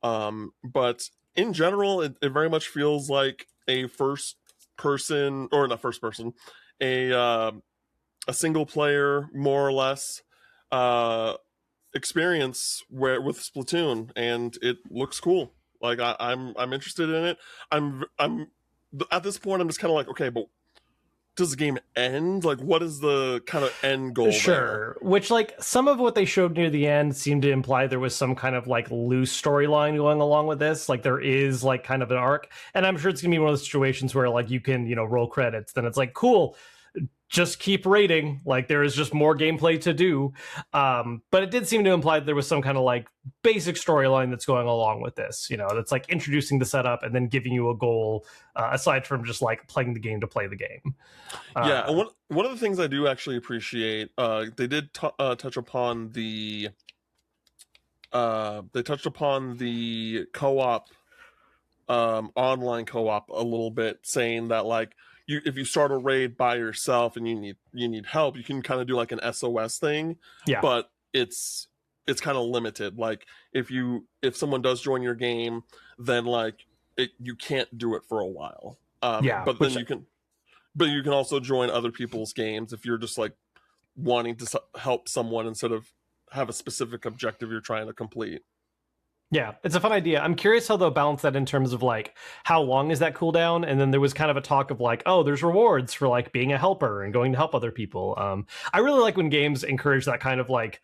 But in general, it very much feels like a first person, or not first person, a single player, more or less, uh, experience with Splatoon, and it looks cool. Like I'm interested in it. I'm at this point, I'm just kind of like, okay, but does the game end? Like, what is the kind of end goal there? Sure. Which, like, some of what they showed near the end seemed to imply there was some kind of like loose storyline going along with this. Like, there is like kind of an arc, and I'm sure it's gonna be one of those situations where like you can roll credits. Then it's like cool. Just keep raiding. Like there is just more gameplay to do. But it did seem to imply that there was some kind of like basic storyline that's going along with this. That's like introducing the setup and then giving you a goal aside from just like playing the game to play the game. Yeah, and one of the things I do actually appreciate, they did touch upon the co-op, online co-op a little bit, saying that like if you start a raid by yourself and you need help, you can kind of do like an SOS thing, Yeah. but it's kind of limited. Like if someone does join your game, then like you can't do it for a while. Yeah. But then you can also join other people's games if you're just like wanting to help someone instead of have a specific objective you're trying to complete. Yeah, it's a fun idea. I'm curious how they'll balance that in terms of like how long is that cooldown, and then there was kind of a talk of like, oh, there's rewards for like being a helper and going to help other people. I really like when games encourage that kind of like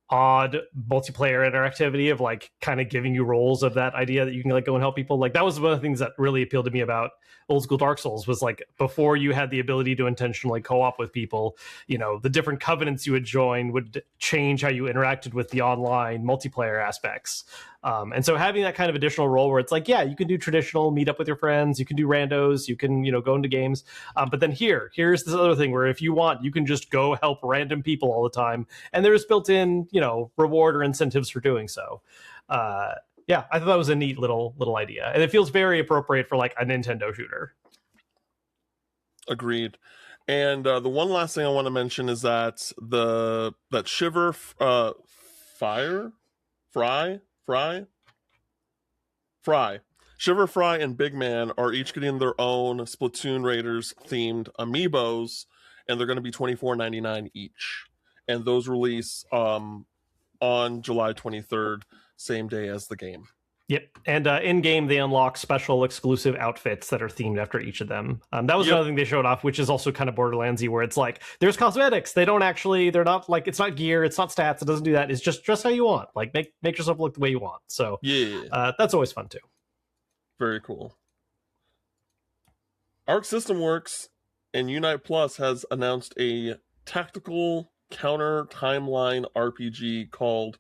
odd multiplayer interactivity of like kind of giving you roles of that idea that you can like go and help people. Like that was one of the things that really appealed to me about old school Dark Souls was like before you had the ability to intentionally co-op with people, the different covenants you would join would change how you interacted with the online multiplayer aspects. And so having that kind of additional role where it's like, yeah, you can do traditional meet up with your friends, you can do randos, you can, go into games. But then here's this other thing where if you want, you can just go help random people all the time. And there's built in, reward or incentives for doing so. Yeah, I thought that was a neat little idea. And it feels very appropriate for like a Nintendo shooter. Agreed. And the one last thing I want to mention is that that Shiver, Fry, Shiver, Fry, and Big Man are each getting their own Splatoon Raiders themed amiibos, and they're going to be $24.99 each. And those release on July 23rd, same day as the game. Yep, and in game they unlock special exclusive outfits that are themed after each of them. That was Yep. another thing they showed off, which is also kind of Borderlandsy, where it's like there's cosmetics. They're not like it's not gear, it's not stats. It doesn't do that. It's just dress how you want. Like make yourself look the way you want. So Yeah. that's always fun too. Very cool. Arc System Works and Unite Plus has announced a tactical counter timeline RPG called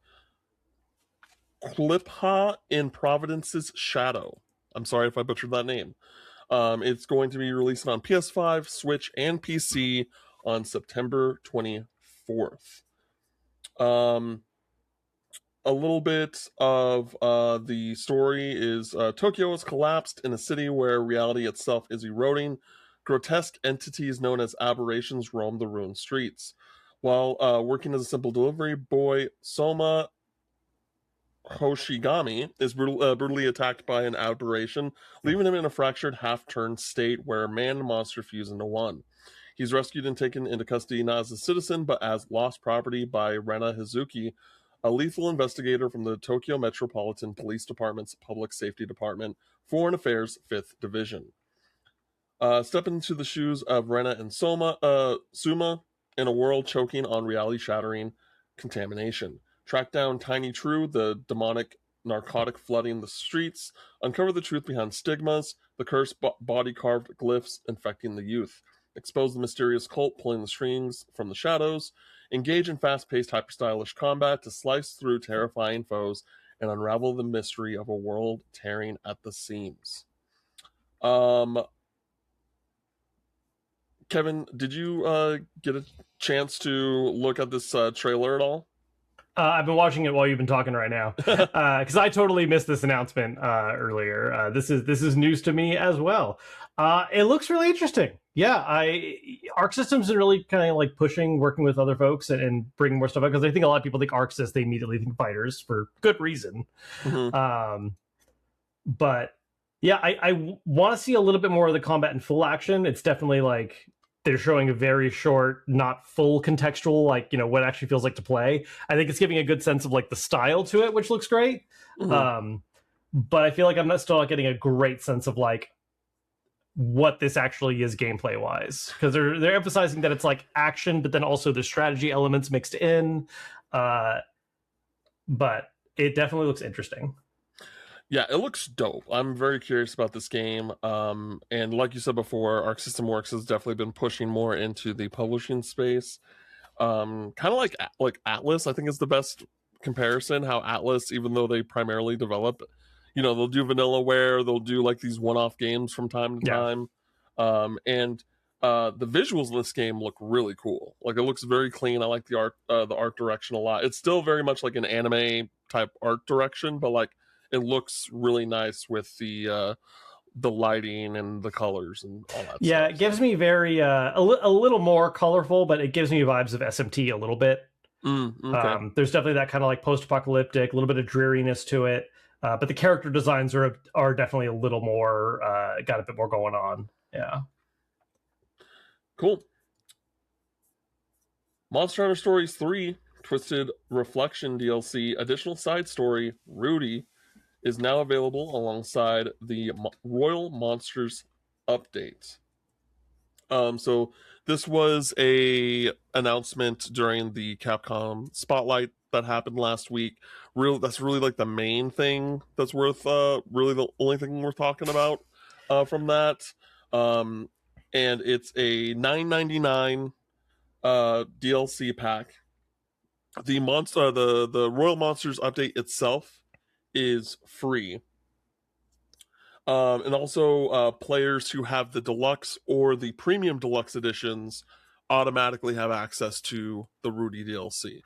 Klipha in Providence's Shadow. I'm sorry if I butchered that name. It's going to be released on PS5, Switch, and PC on September 24th. A little bit of the story is Tokyo has collapsed in a city where reality itself is eroding. Grotesque entities known as aberrations roam the ruined streets. While working as a simple delivery boy, Soma Hoshigami is brutally attacked by an aberration, leaving him in a fractured, half-turned state where man and monster fuse into one. He's rescued and taken into custody not as a citizen, but as lost property by Rena Hazuki, a lethal investigator from the Tokyo Metropolitan Police Department's Public Safety Department, Foreign Affairs 5th Division. Step into the shoes of Rena and Suma in a world choking on reality-shattering contamination. Track down Tiny True, the demonic narcotic flooding the streets. Uncover the truth behind stigmas, the cursed body-carved glyphs infecting the youth. Expose the mysterious cult pulling the strings from the shadows. Engage in fast-paced, hyper-stylish combat to slice through terrifying foes and unravel the mystery of a world tearing at the seams. Kevin, did you get a chance to look at this trailer at all? I've been watching it while you've been talking right now because I totally missed this announcement earlier. This is news to me as well. It looks really interesting. Yeah, Arc Systems are really kind of like pushing, working with other folks and bringing more stuff out because I think a lot of people think Arc Sys, they immediately think fighters for good reason. Mm-hmm. But yeah, I want to see a little bit more of the combat in full action. It's definitely like they're showing a very short, not full contextual, like, what it actually feels like to play. I think it's giving a good sense of like the style to it, which looks great. Mm-hmm. But I feel like I'm still not getting a great sense of like what this actually is gameplay wise, because they're emphasizing that it's like action, but then also the strategy elements mixed in. But it definitely looks interesting. Yeah, it looks dope. I'm very curious about this game. And like you said before, Arc System Works has definitely been pushing more into the publishing space. Kind of like Atlas, I think is the best comparison. How Atlas, even though they primarily develop, they'll do vanillaware, they'll do like these one-off games from time to time. And the visuals in this game look really cool. Like it looks very clean. I like the art direction a lot. It's still very much like an anime type art direction, but like it looks really nice with the lighting and the colors and all that stuff. It gives me very a little more colorful, but it gives me vibes of SMT a little bit. Okay. There's definitely that kind of like post-apocalyptic, a little bit of dreariness to it, but the character designs are definitely a little more got a bit more going on. Yeah, cool. Monster Hunter Stories 3 Twisted Reflection DLC additional side story Rudy is now available alongside the Royal Monsters update. So this was a announcement during the Capcom Spotlight that happened last week. That's really like the main thing that's worth really the only thing we're talking about from that. And it's a $9.99 DLC pack. The Royal Monsters update itself is free. And also, players who have the deluxe or the premium deluxe editions automatically have access to the Rudy DLC.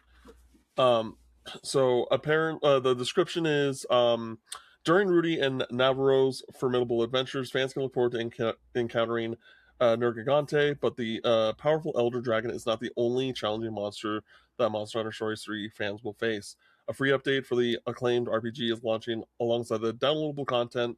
So, the description is during Rudy and Navarro's formidable adventures, fans can look forward to encountering Nergigante, but the powerful Elder Dragon is not the only challenging monster that Monster Hunter Stories 3 fans will face. A free update for the acclaimed RPG is launching alongside the downloadable content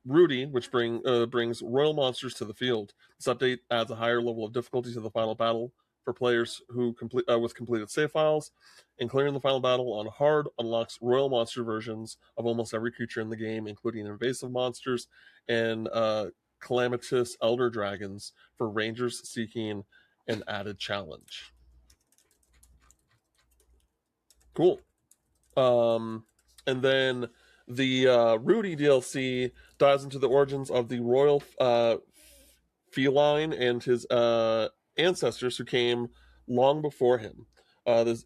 Rudy, which brings Royal Monsters to the field. This update adds a higher level of difficulty to the final battle, for players who complete with completed save files, and clearing the final battle on hard unlocks royal monster versions of almost every creature in the game, including invasive monsters and calamitous elder dragons for rangers seeking an added challenge. Cool. And then the Rudy DLC dives into the origins of the royal feline and his ancestors who came long before him. In this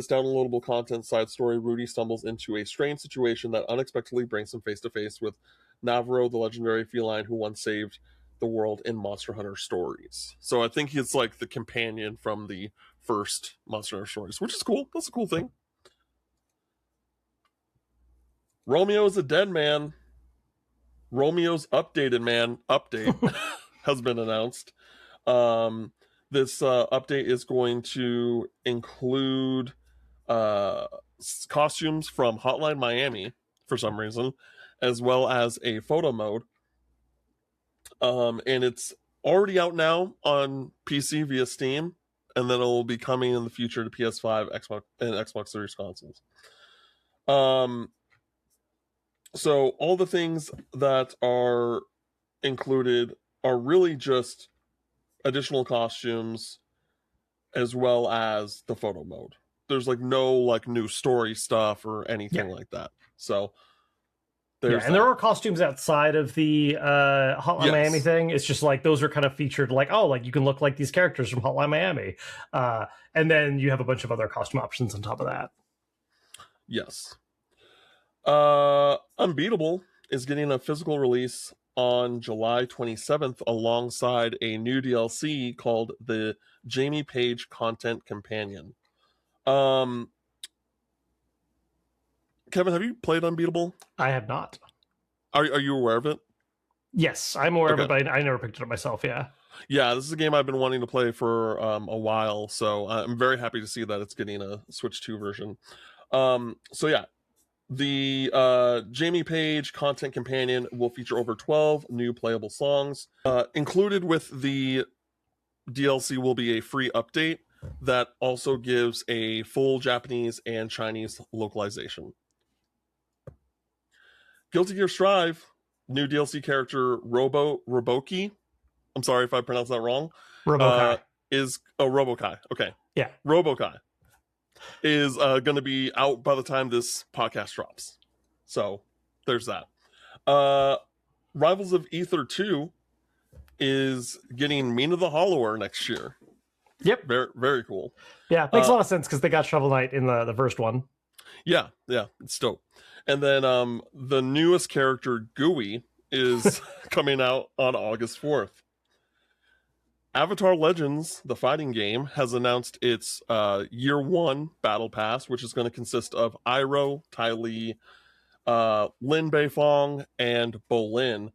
downloadable content side story, Rudy stumbles into a strange situation that unexpectedly brings him face to face with Navarro, the legendary feline who once saved the world in Monster Hunter stories. So I think he's like the companion from the first Monster Hunter stories, which is cool. That's a cool thing. Romeo is a dead man. Romeo's updated man update has been announced. This update is going to include costumes from Hotline Miami for some reason, as well as a photo mode. And it's already out now on PC via Steam, and then it will be coming in the future to PS5, Xbox, and Xbox Series consoles. So all the things that are included are really just additional costumes as well as the photo mode. There's like no like new story stuff or anything like that. So and there are costumes outside of the Hotline Miami thing. It's just like those are kind of featured like, oh, like you can look like these characters from Hotline Miami. And then you have a bunch of other costume options on top of that. Yes. Unbeatable is getting a physical release on July 27th alongside a new DLC called the Jamie Page Content Companion. Kevin, have you played Unbeatable? I have not. Are you aware of it? Yes, I'm aware of it, but I never picked it up myself. Yeah, this is a game I've been wanting to play for a while, so I'm very happy to see that it's getting a Switch 2 version. The Jamie Page Content Companion will feature over 12 new playable songs. Included with the DLC will be a free update that also gives a full Japanese and Chinese localization. Guilty Gear Strive, new DLC character Roboki. I'm sorry if I pronounced that wrong. Robokai. Robokai. Okay. Yeah. Robokai is going to be out by the time this podcast drops. So there's that. Rivals of Ether 2 is getting Mina the Hollower next year. Yep. Very, very cool. Yeah, makes a lot of sense because they got Shovel Knight in the first one. Yeah, it's dope. And then the newest character, Gooey, is coming out on August 4th. Avatar Legends, the fighting game, has announced its Year 1 Battle Pass, which is going to consist of Iroh, Ty Lee, Lin Beifong, and Bolin.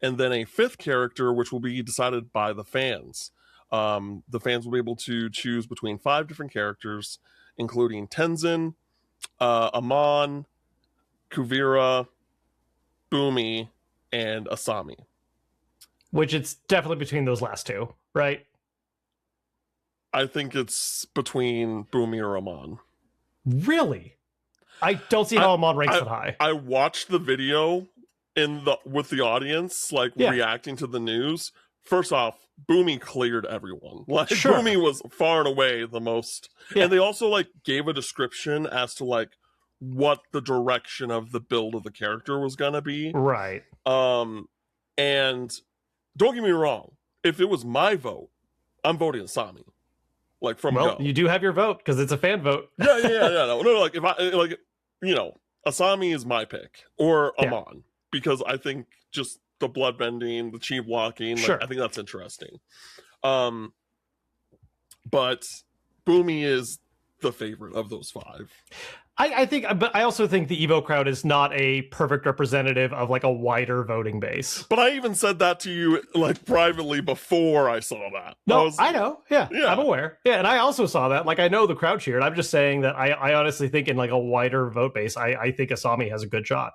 And then a 5th character, which will be decided by the fans. The fans will be able to choose between 5 different characters, including Tenzin, Amon, Kuvira, Boomy, and Asami. Which it's definitely between those last two, right? I think it's between Boomy or Amon. Really? I don't see how Amon ranks that high. I watched the video with the audience, reacting to the news. First off, Boomy cleared everyone. Boomy was far and away the most. Yeah. And they also gave a description as to what the direction of the build of the character was gonna be. Right. And don't get me wrong, if it was my vote, I'm voting Asami. Go. You do have your vote because it's a fan vote. Yeah. No. If I Asami is my pick or Amon because I think just the bloodbending, the cheap walking, I think that's interesting. But Boomy is the favorite of those 5. I think, but I also think the Evo crowd is not a perfect representative of a wider voting base. But I even said that to you privately before I saw that. No, I know. Yeah, I'm aware. Yeah, and I also saw that. I know the crowd cheered. I'm just saying that I honestly think in a wider vote base, I think Asami has a good shot.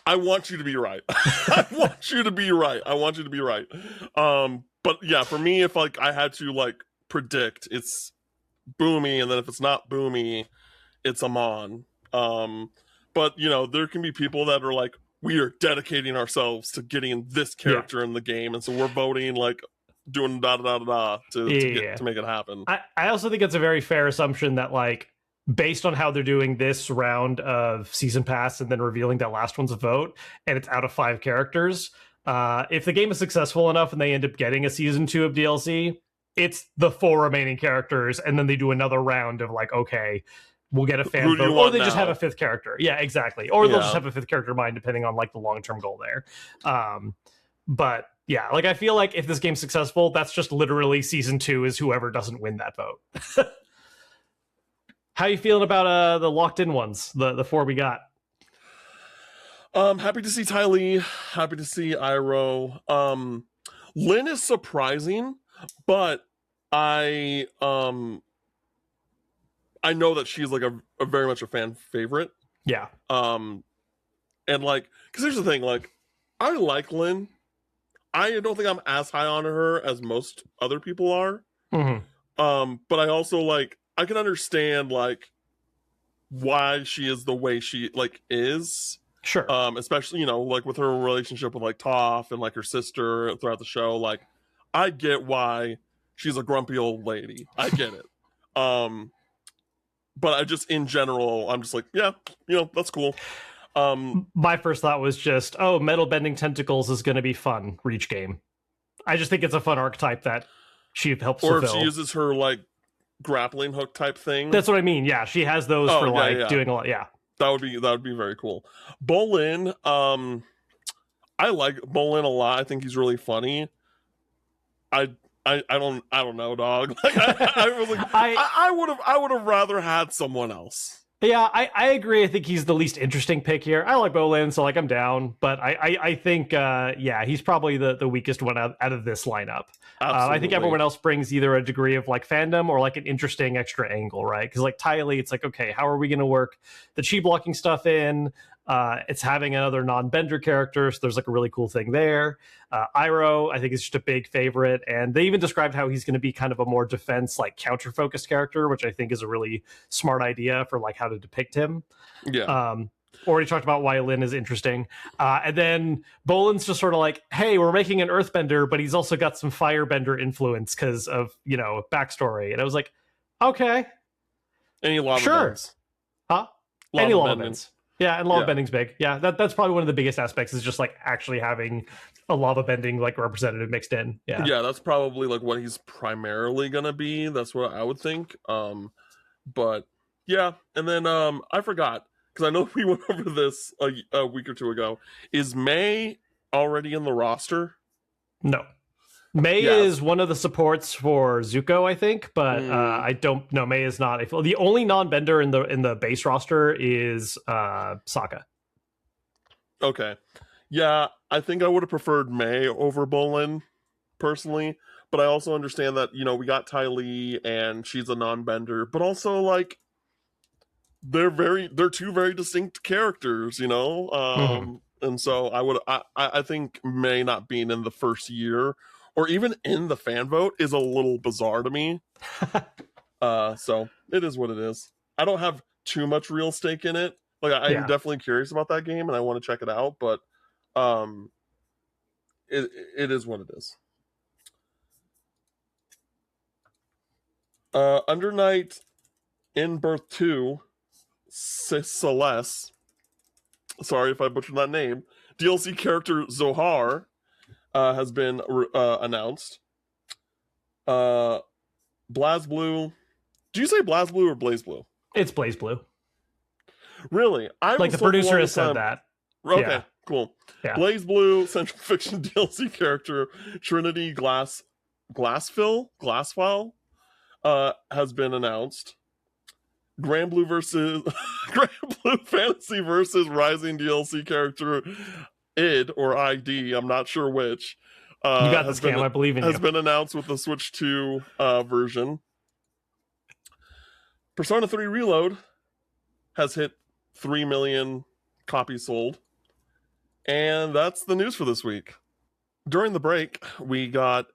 I want you to be right. I want you to be right. But yeah, for me, if like I had to like predict, it's Boomy, and then if it's not Boomy, it's Amon. Um, but you know, there can be people that are like, we are dedicating ourselves to getting this Yeah. character in the game, and so we're voting like doing da da da da da Yeah. to make it happen. I also think it's a very fair assumption that like based on how they're doing this round of season pass and then revealing that last one's a vote and it's out of 5 characters, if the game is successful enough and they end up getting a season 2 of DLC, it's the 4 remaining characters, and then they do another round of like, okay, we'll get a fan vote, or they just have a 5th character. Yeah, exactly. Or they'll just have a 5th character in mind, depending on like the long-term goal there. But yeah, like I feel like if this game's successful, that's just literally season 2 is whoever doesn't win that vote. How you feeling about the locked in ones, the 4 we got? Happy to see Ty Lee, happy to see Iroh. Lynn is surprising, but I know that she's like a very much a fan favorite. Yeah. And like, because here's the thing, like, I like Lynn. I don't think I'm as high on her as most other people are. Mm-hmm. But I also like, I can understand like why she is the way she like is. Sure. Especially, you know, like with her relationship with like Toph and like her sister throughout the show. Like, I get why she's a grumpy old lady. I get it. But I just, in general, I'm just like, yeah, you know, that's cool. My first thought was just, oh, metal bending tentacles is going to be fun. Reach game. I just think it's a fun archetype that she helps fulfill. Or if she uses her like grappling hook type thing. That's what I mean. Yeah, she has those for like doing a lot. Yeah, that would be very cool. Bolin, I like Bolin a lot. I think he's really funny. I don't know, dog. Like I was like, I would have rather had someone else. Yeah, I agree. I think he's the least interesting pick here. I like Bolin, so like I'm down. But I think yeah, he's probably the weakest one out of this lineup. I think everyone else brings either a degree of like fandom or like an interesting extra angle, right? Because like Ty Lee, it's like, okay, how are we going to work the chi blocking stuff in? It's having another non-bender character, so there's like a really cool thing there. Iroh, I think, is just a big favorite, and they even described how he's going to be kind of a more defense, like counter-focused character, which I think is a really smart idea for like how to depict him. Yeah. Already talked about why Lynn is interesting. And then Bolin's just sort of like, hey, we're making an earthbender, but he's also got some firebender influence because of, you know, backstory. And I was like, okay. Any lava bends. Huh? Any lava bends. Yeah, and lava bending's big. Yeah, that's probably one of the biggest aspects is just like actually having a lava bending like representative mixed in. Yeah. Yeah, that's probably like what he's primarily gonna be. That's what I would think. But yeah, and then I forgot because I know we went over this a week or two ago. Is May already in the roster? No. May is one of the supports for Zuko, I think, but I don't know. May is not. The only non-bender in the base roster is Sokka. Okay. Yeah, I think I would have preferred May over Bolin, personally. But I also understand that, you know, we got Ty Lee and she's a non-bender, but also like they're two very distinct characters, you know? And so I think May not being in the first year or even in the fan vote is a little bizarre to me. So it is what it is. I don't have too much real stake in it. Like I'm definitely curious about that game and I want to check it out, but it is what it is. Under Night in Birth 2, Celeste, sorry if I butchered that name, DLC character Zohar has been announced. BlazBlue. Do you say BlazBlue or BlazeBlue? It's BlazeBlue. Really? Like the producer has said that. Okay, cool. Yeah. BlazeBlue Central Fiction DLC character Trinity Glassfile has been announced. Granblue Fantasy versus Rising DLC character ID, I'm not sure which. You got this, Cam. I believe in you. Has been announced with the Switch 2 version. Persona 3 Reload has hit 3 million copies sold. And that's the news for this week. During the break, we got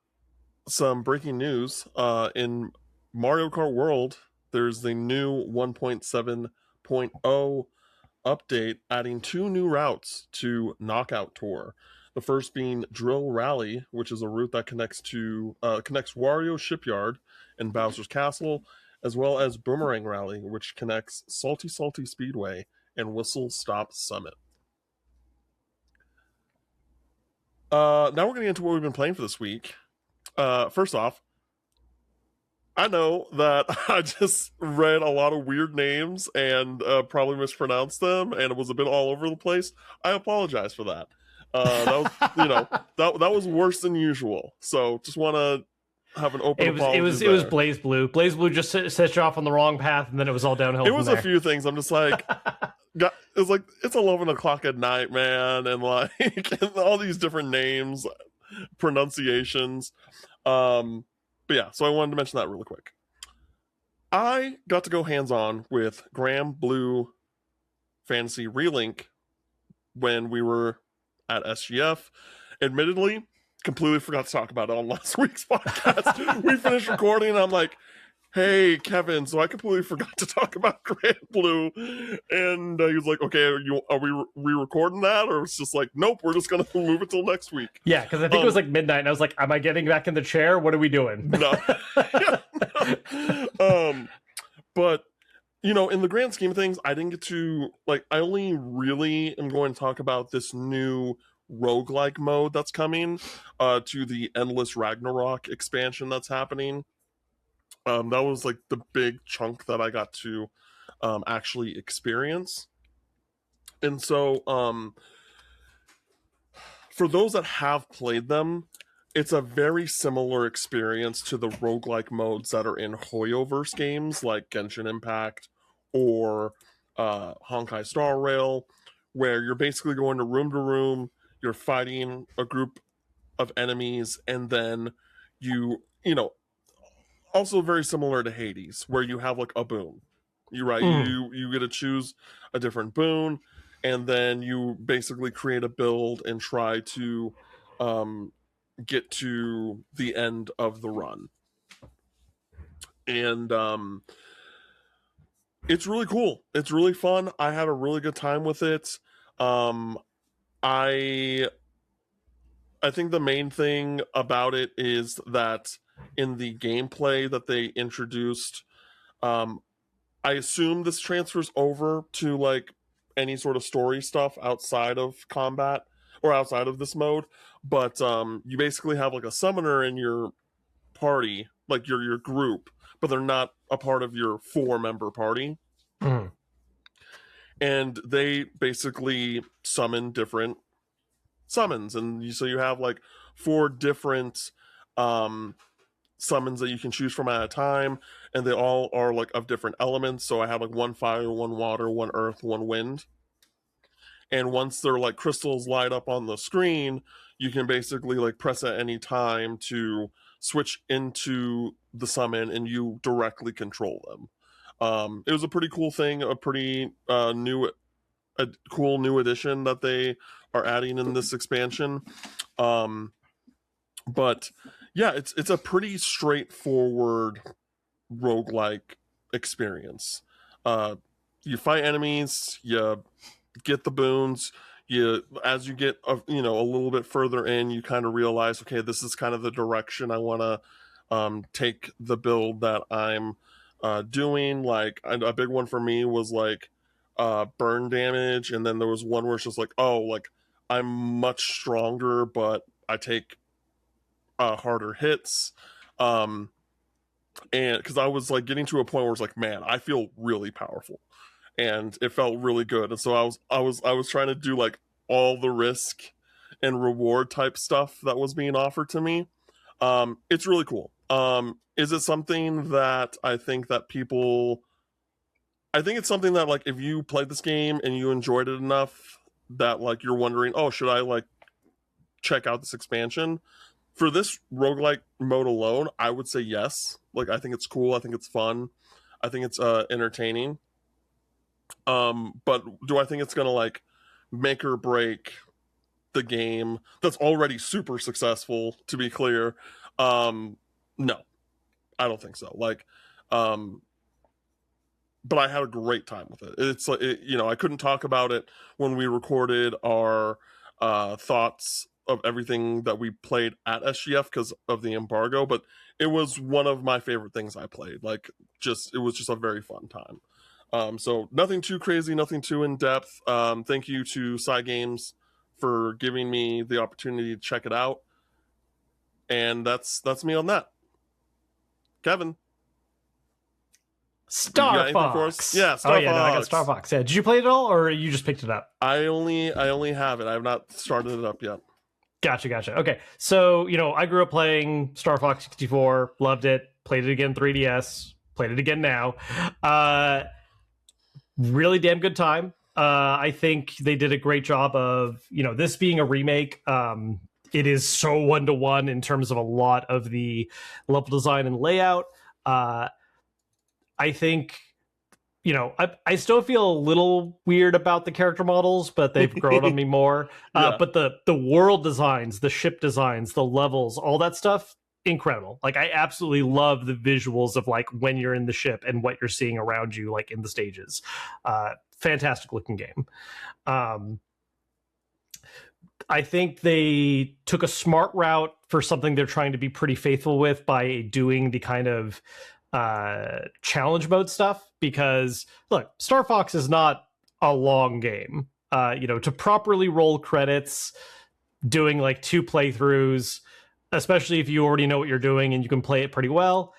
some breaking news. In Mario Kart World, there's the new 1.7.0 update adding two new routes to Knockout Tour. The first being Drill Rally, which is a route that connects Wario Shipyard and Bowser's Castle, as well as Boomerang Rally, which connects Salty Salty Speedway and Whistle Stop Summit. Now we're getting into what we've been playing for this week. First off, I know that I just read a lot of weird names and probably mispronounced them, and it was a bit all over the place. I apologize for that. That was, that was worse than usual. So just want to have an open apology. It was Blaze Blue. Blaze Blue just set you off on the wrong path, and then it was all downhill. It was a few things. I'm just like, it's 11 o'clock at night, man, and like and all these different names, pronunciations. But yeah, so I wanted to mention that really quick. I got to go hands-on with Granblue Fantasy Relink when we were at SGF. Admittedly, completely forgot to talk about it on last week's podcast. We finished recording and I'm like, hey, Kevin, so I completely forgot to talk about Granblue. And he was like, okay, are we re-recording that? Or it's just like, nope, we're just going to move it till next week. Yeah, because I think it was like midnight, and I was like, am I getting back in the chair? What are we doing? No. But, in the grand scheme of things, I didn't get to, I only really am going to talk about this new roguelike mode that's coming to the Endless Ragnarok expansion that's happening. That was the big chunk that I got to actually experience. And so for those that have played them, it's a very similar experience to the roguelike modes that are in Hoyoverse games like Genshin Impact or Honkai Star Rail, where you're basically going to room, you're fighting a group of enemies, and then also very similar to Hades, where you have a boon. You get to choose a different boon, and then you basically create a build and try to get to the end of the run. And it's really cool. It's really fun. I had a really good time with it. I think the main thing about it is that in the gameplay that they introduced, I assume this transfers over to any sort of story stuff outside of combat or outside of this mode, but you basically have a summoner in your party, your group, but they're not a part of your 4-member party. And they basically summon different summons, and so you have 4 different summons that you can choose from at a time, and they all are of different elements. So I have 1 fire, 1 water, 1 earth, 1 wind. And once their crystals light up on the screen, you can basically press at any time to switch into the summon, and you directly control them. It was a pretty cool thing, a pretty cool new addition that they are adding in this expansion. But yeah, it's a pretty straightforward roguelike experience. You fight enemies, you get the boons. As you get a little bit further in, you kind of realize, okay, this is kind of the direction I want to take the build that I'm doing. A big one for me was burn damage, and then there was one where it's just I'm much stronger, but I take harder hits. And because I was getting to a point where it's man, I feel really powerful, and it felt really good. And so I was trying to do all the risk and reward type stuff that was being offered to me. It's really cool. Is it something that I think it's something that if you played this game and you enjoyed it enough that you're wondering, oh, should I check out this expansion? For this roguelike mode alone, I would say yes. I think it's cool. I think it's fun. I think it's entertaining. But do I think it's gonna make or break the game that's already super successful, to be clear? No, I don't think so. Like, but I had a great time with it. It's like, I couldn't talk about it when we recorded our thoughts of everything that we played at SGF because of the embargo, but it was one of my favorite things I played. Like, it was just a very fun time. So nothing too crazy, nothing too in depth. Thank you to Sci Games for giving me the opportunity to check it out. And that's me on that. Kevin, Star you got anything for us? Fox. Yeah, Star Oh yeah, no, I got Fox. Star Fox. Yeah, did you play it at all, or you just picked it up? I only have it. I have not started it up yet. Gotcha. Okay, so I grew up playing Star Fox 64, loved it, played it again 3DS, played it again now. Really damn good time. I think they did a great job of this being a remake. It is so 1-to-1 in terms of a lot of the level design and layout. I think, I still feel a little weird about the character models, but they've grown on me more. Yeah. But the world designs, the ship designs, the levels, all that stuff, incredible. Like, I absolutely love the visuals of like when you're in the ship and what you're seeing around you, like in the stages. Fantastic looking game. I think they took a smart route for something they're trying to be pretty faithful with by doing the kind of challenge mode stuff, because look, Star Fox is not a long game. To properly roll credits, doing like 2 playthroughs, especially if you already know what you're doing and you can play it pretty well,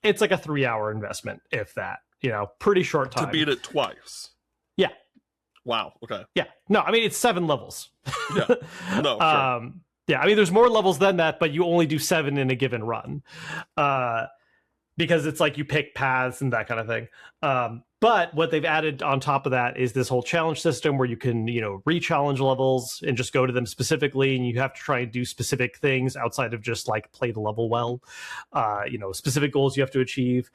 it's like a 3-hour investment, if that. Pretty short time to beat it twice. Yeah. Wow. Okay. Yeah. No, I mean, it's 7 levels. Yeah. No. Sure. Yeah. I mean, there's more levels than that, but you only do 7 in a given run, because it's like you pick paths and that kind of thing. But what they've added on top of that is this whole challenge system where you can, re-challenge levels and just go to them specifically, and you have to try and do specific things outside of just like play the level well. Specific goals you have to achieve.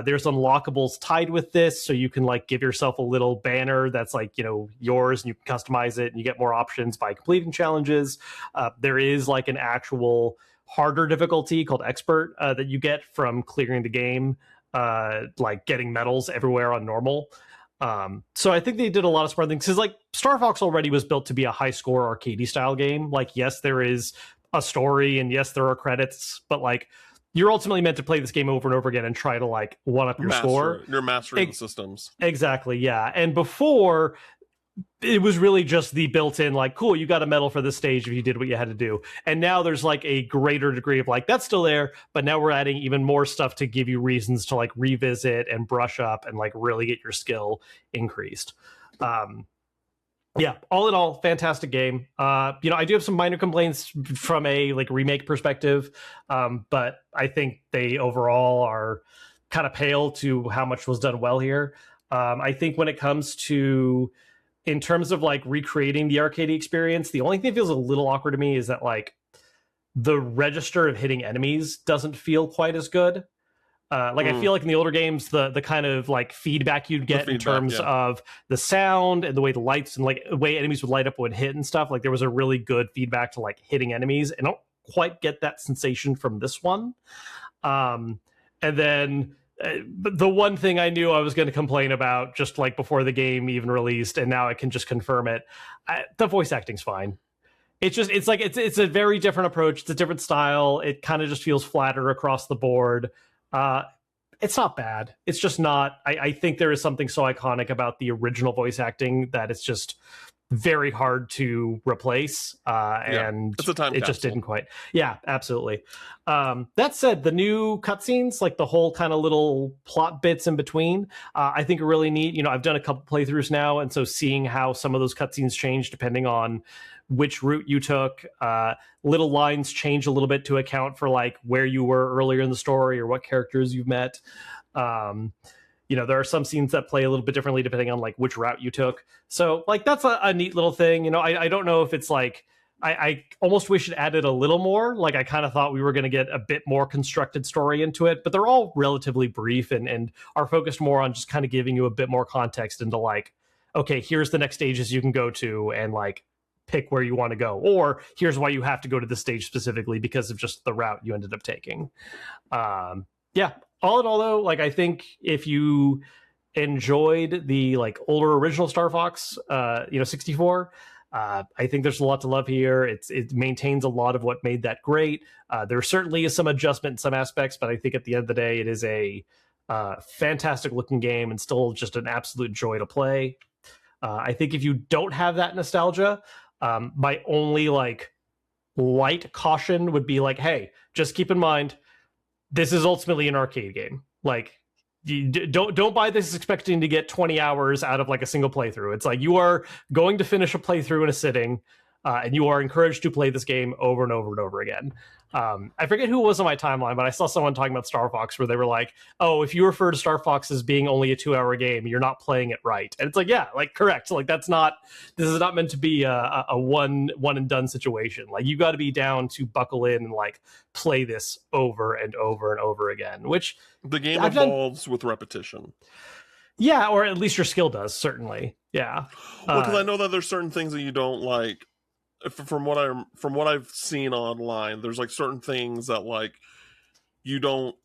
There's unlockables tied with this, so you can like give yourself a little banner that's like, yours, and you can customize it and you get more options by completing challenges. There is like an actual harder difficulty called expert that you get from clearing the game, like getting medals everywhere on normal. So I think they did a lot of smart things, because like Star Fox already was built to be a high score arcadey style game. Like, yes, there is a story and yes, there are credits, but like you're ultimately meant to play this game over and over again and try to like one up your score. You're mastering the systems. Exactly. Yeah. And before, it was really just the built-in like, cool, you got a medal for this stage if you did what you had to do. And now there's like a greater degree of like, that's still there, but now we're adding even more stuff to give you reasons to like revisit and brush up and like really get your skill increased. Yeah, all in all, fantastic game. I do have some minor complaints from a like remake perspective, but I think they overall are kind of pale to how much was done well here. I think when it comes to, in terms of like recreating the arcade experience, the only thing that feels a little awkward to me is that like the register of hitting enemies doesn't feel quite as good. I feel like in the older games, the kind of like feedback you'd get in terms of the sound and the way the lights and like the way enemies would light up when hit and stuff, like there was a really good feedback to like hitting enemies. I don't quite get that sensation from this one. And then the one thing I knew I was going to complain about just like before the game even released, and now I can just confirm it, the voice acting's fine. It's a very different approach. It's a different style. It kind of just feels flatter across the board. It's not bad. It's just not, I think there is something so iconic about the original voice acting that it's just very hard to replace. And it's a time capsule. Just didn't quite. Yeah, absolutely. That said, the new cutscenes, like the whole kind of little plot bits in between, I think are really neat. I've done a couple playthroughs now, and so seeing how some of those cutscenes change depending on which route you took, little lines change a little bit to account for like where you were earlier in the story or what characters you've met. There are some scenes that play a little bit differently depending on like which route you took. So like that's a neat little thing. I don't know if it's like, I almost wish it added a little more. Like I kind of thought we were going to get a bit more constructed story into it, but they're all relatively brief and are focused more on just kind of giving you a bit more context into like, okay, here's the next stages you can go to, and like pick where you want to go, or here's why you have to go to the stage specifically because of just the route you ended up taking. Yeah, all in all though, like I think if you enjoyed the like older original Star Fox 64, I think there's a lot to love here. It maintains a lot of what made that great. There certainly is some adjustment in some aspects, but I think at the end of the day it is a fantastic looking game and still just an absolute joy to play. I think if you don't have that nostalgia, my only like light caution would be like, hey, just keep in mind this is ultimately an arcade game. Like, you don't buy this expecting to get 20 hours out of like a single playthrough. It's like you are going to finish a playthrough in a sitting, and you are encouraged to play this game over and over and over again. I forget who it was on my timeline, but I saw someone talking about Star Fox where they were like, oh, if you refer to Star Fox as being only a 2-hour game, you're not playing it right. And it's like, yeah, like correct. Like this is not meant to be a one and done situation. Like you got to be down to buckle in and like play this over and over and over again, which the game evolves with repetition. Yeah, or at least your skill does, certainly. Yeah. Well, because I know that there's certain things that you don't like. From what I've seen online, there's like certain things that like you don't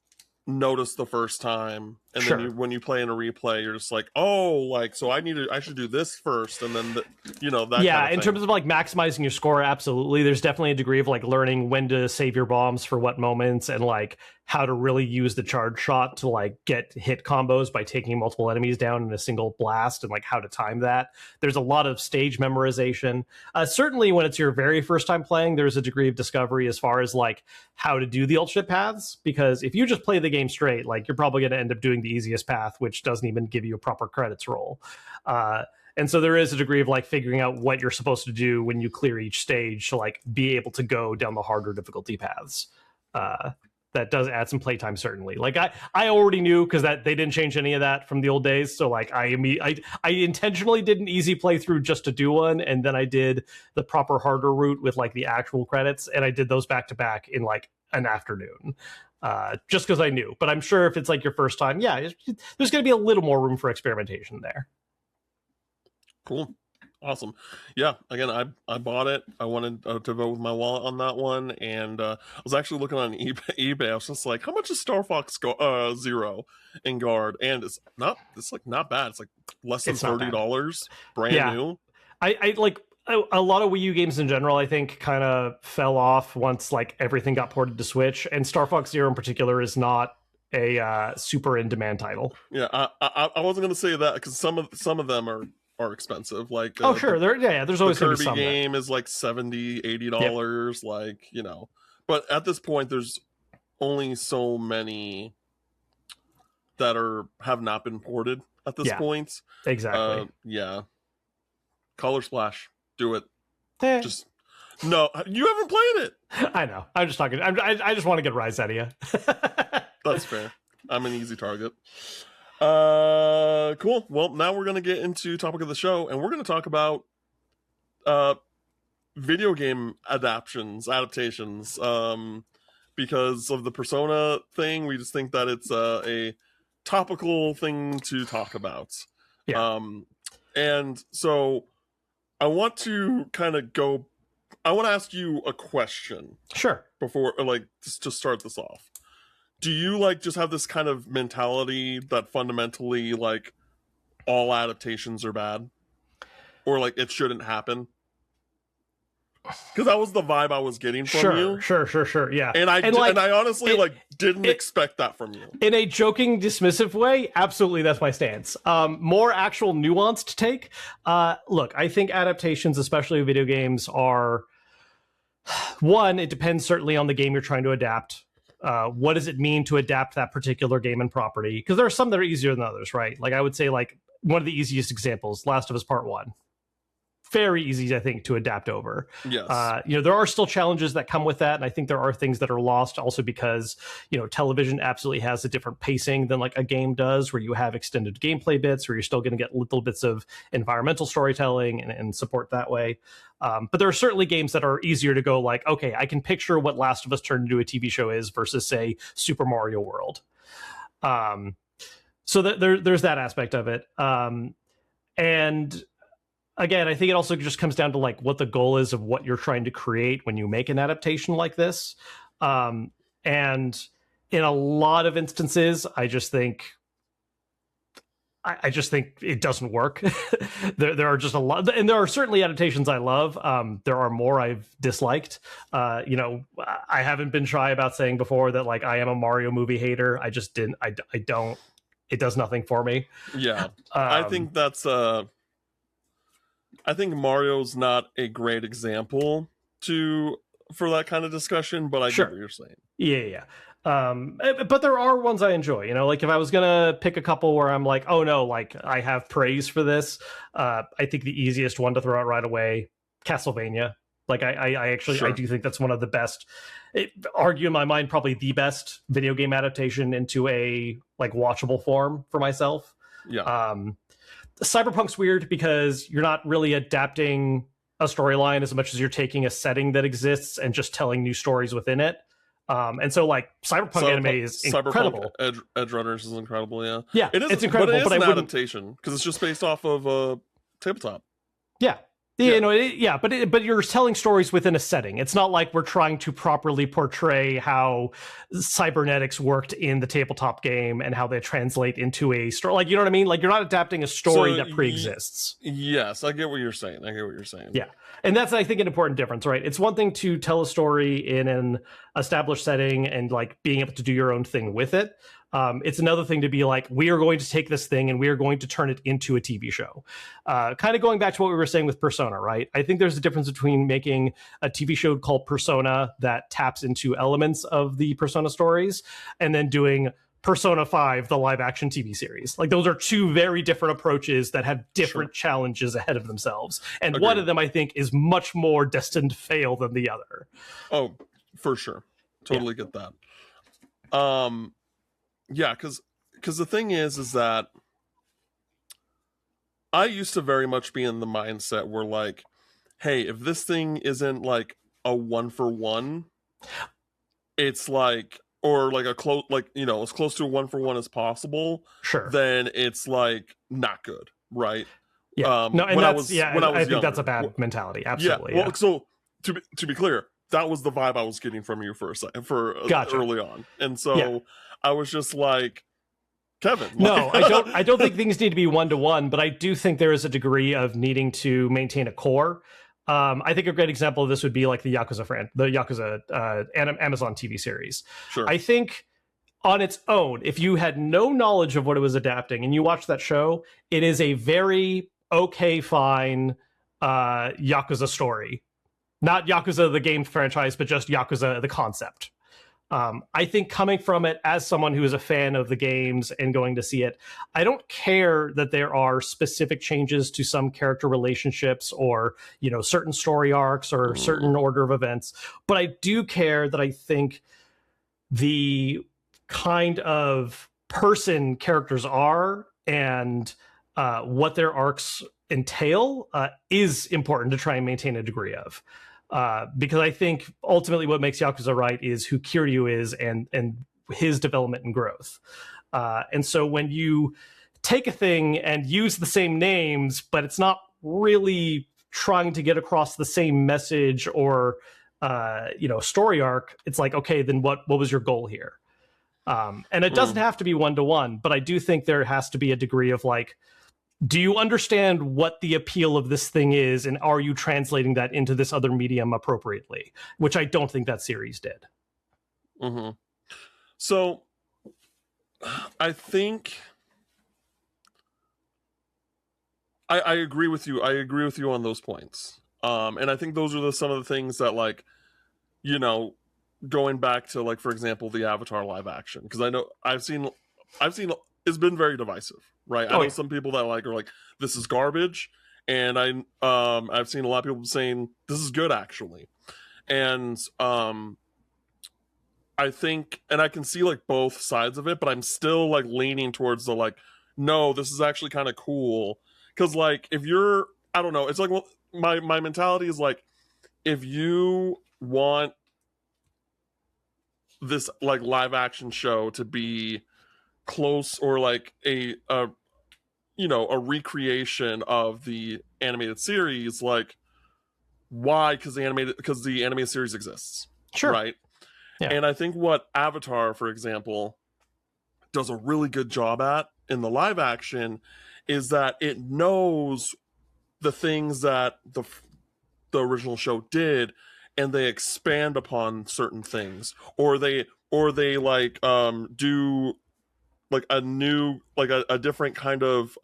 notice the first time, and Sure. then when you play in a replay, you're just like, oh, like so I should do this first, and then that yeah, kind of in terms of like maximizing your score, absolutely. There's definitely a degree of like learning when to save your bombs for what moments, and like how to really use the charge shot to like get hit combos by taking multiple enemies down in a single blast, and like how to time that. There's a lot of stage memorization. Certainly when it's your very first time playing, there's a degree of discovery as far as like how to do the alternate paths, because if you just play the game straight, like you're probably going to end up doing the easiest path, which doesn't even give you a proper credits roll. And so there is a degree of like figuring out what you're supposed to do when you clear each stage to like be able to go down the harder difficulty paths. That does add some playtime, certainly. Like I already knew because that they didn't change any of that from the old days. So like I intentionally did an easy playthrough just to do one, and then I did the proper harder route with like the actual credits, and I did those back to back in like an afternoon. Just because I knew. But I'm sure if it's like your first time, yeah, there's going to be a little more room for experimentation there. Cool. Awesome. Yeah, again, I bought it. I wanted to vote with my wallet on that one, and I was actually looking on eBay. I was just like, how much is Star Fox Zero in Guard? And it's not bad. It's like less than $30, brand new. I like a lot of Wii U games in general, I think, kind of fell off once like everything got ported to Switch, and Star Fox Zero in particular is not a super in demand title. Yeah, I wasn't going to say that because some of them are expensive. Like sure, there's always the Kirby some game is like $70-$80, yep. Like but at this point there's only so many that have not been ported at this point. Exactly. Yeah, Color Splash, do it. Just no, you haven't played it. I know, I'm just talking. I just want to get Rise out of you. That's fair. I'm an easy target. Cool. Well, now we're gonna get into topic of the show, and we're gonna talk about video game adaptations, because of the Persona thing. We just think that it's a topical thing to talk about. Yeah. And so I want to I want to ask you a question. Sure. Before, like, just to start this off. Do you like just have this kind of mentality that fundamentally like all adaptations are bad, or like it shouldn't happen? Because that was the vibe I was getting from you. Sure. Yeah, and I honestly didn't expect that from you. In a joking, dismissive way, absolutely, that's my stance. More actual nuanced take. Look, I think adaptations, especially video games, are one. It depends certainly on the game you're trying to adapt. What does it mean to adapt that particular game and property? Because there are some that are easier than others, right? Like I would say, like one of the easiest examples, Last of Us Part 1. Very easy, I think, to adapt over. Yes. There are still challenges that come with that, and I think there are things that are lost also because, television absolutely has a different pacing than like a game does, where you have extended gameplay bits, where you're still going to get little bits of environmental storytelling and support that way. But there are certainly games that are easier to go like, okay, I can picture what Last of Us turned into a TV show is versus, say, Super Mario World. So there's that aspect of it. And again, I think it also just comes down to like what the goal is of what you're trying to create when you make an adaptation like this. And in a lot of instances, I just think it doesn't work. There are just a lot, and there are certainly adaptations I love. There are more I've disliked. I haven't been shy about saying before that like I am a Mario movie hater. I just didn't. I don't. It does nothing for me. Yeah, I think that's I think Mario's not a great example for that kind of discussion, but I get what you're saying. Yeah. But there are ones I enjoy. Like if I was gonna pick a couple where I'm like, oh no, like I have praise for this. I think the easiest one to throw out right away, Castlevania. Like I actually I do think that's one of the best. Argue in my mind, probably the best video game adaptation into a like watchable form for myself. Yeah. Cyberpunk's weird because you're not really adapting a storyline as much as you're taking a setting that exists and just telling new stories within it. And so like Cyberpunk anime is incredible. Edge Runners is incredible. Yeah. Yeah. It's incredible. But it is an adaptation because it's just based off of tabletop. Yeah. But you're telling stories within a setting. It's not like we're trying to properly portray how cybernetics worked in the tabletop game and how they translate into a story. Like, you know what I mean? Like, you're not adapting a story that pre-exists. Yes, I get what you're saying. Yeah. And that's, I think, an important difference, right? It's one thing to tell a story in an established setting and like being able to do your own thing with it. It's another thing to be like, we are going to take this thing and we are going to turn it into a TV show. Kind of going back to what we were saying with Persona, right? I think there's a difference between making a TV show called Persona that taps into elements of the Persona stories and then doing Persona 5, the live action TV series. Like those are two very different approaches that have different challenges ahead of themselves. And one of them, I think, is much more destined to fail than the other. Oh, for sure. Totally get that. Yeah, because the thing is that I used to very much be in the mindset where like, hey, if this thing isn't like a 1-for-1, it's like, or like a close, like, as close to a 1-for-1 as possible. Sure. Then it's like not good, right? Yeah. No, and I think that's a bad mentality. Absolutely. Yeah. Well, so to be clear, that was the vibe I was getting from you gotcha. Early on, and so I was just like, Kevin. No, I don't think things need to be 1-to-1, but I do think there is a degree of needing to maintain a core. I think a great example of this would be like the Yakuza Amazon TV series. Sure. I think on its own, if you had no knowledge of what it was adapting and you watch that show, it is a very fine Yakuza story. Not Yakuza the game franchise, but just Yakuza the concept. I think coming from it as someone who is a fan of the games and going to see it, I don't care that there are specific changes to some character relationships or, certain story arcs or certain order of events. But I do care that I think the kind of person characters are and what their arcs entail is important to try and maintain a degree of. Because I think ultimately what makes Yakuza right is who Kiryu is and his development and growth. And so when you take a thing and use the same names, but it's not really trying to get across the same message or story arc, it's like, okay, then what was your goal here? And it doesn't have to be 1-to-1, but I do think there has to be a degree of like, do you understand what the appeal of this thing is, and are you translating that into this other medium appropriately? Which I don't think that series did. Mm-hmm. So, I think I agree with you. I agree with you on those points. And I think those are some of the things that, like, going back to, like, for example, the Avatar live action, because I know I've seen it's been very divisive. Right, I know some people that are like, this is garbage, and I've seen a lot of people saying this is good actually, and I think, and I can see like both sides of it, but I'm still like leaning towards the like, no, this is actually kind of cool, because like if you're, I don't know, it's like, well, my mentality is like, if you want this like live action show to be close or like a a recreation of the animated series, like why? Because the animated series exists, Sure. right? Yeah. And I think what Avatar, for example, does a really good job at in the live action is that it knows the things that the original show did, and they expand upon certain things, or they like do like a new, like a different kind of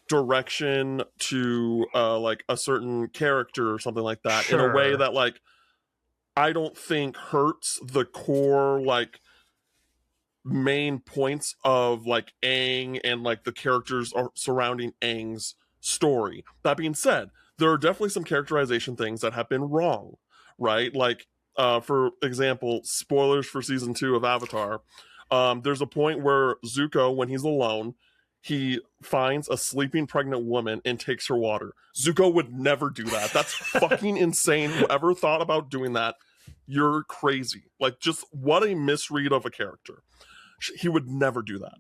direction to like a certain character or something like that, in a way Sure. that like I don't think hurts the core like main points of like Aang and like the characters are surrounding Aang's story. That being said, there are definitely some characterization things that have been wrong, right? Like for example, spoilers for season 2 of Avatar. There's a point where Zuko, when he's alone, he finds a sleeping pregnant woman and takes her water. Zuko would never do that. That's fucking insane. Whoever thought about doing that, you're crazy. Like, just what a misread of a character. He would never do that.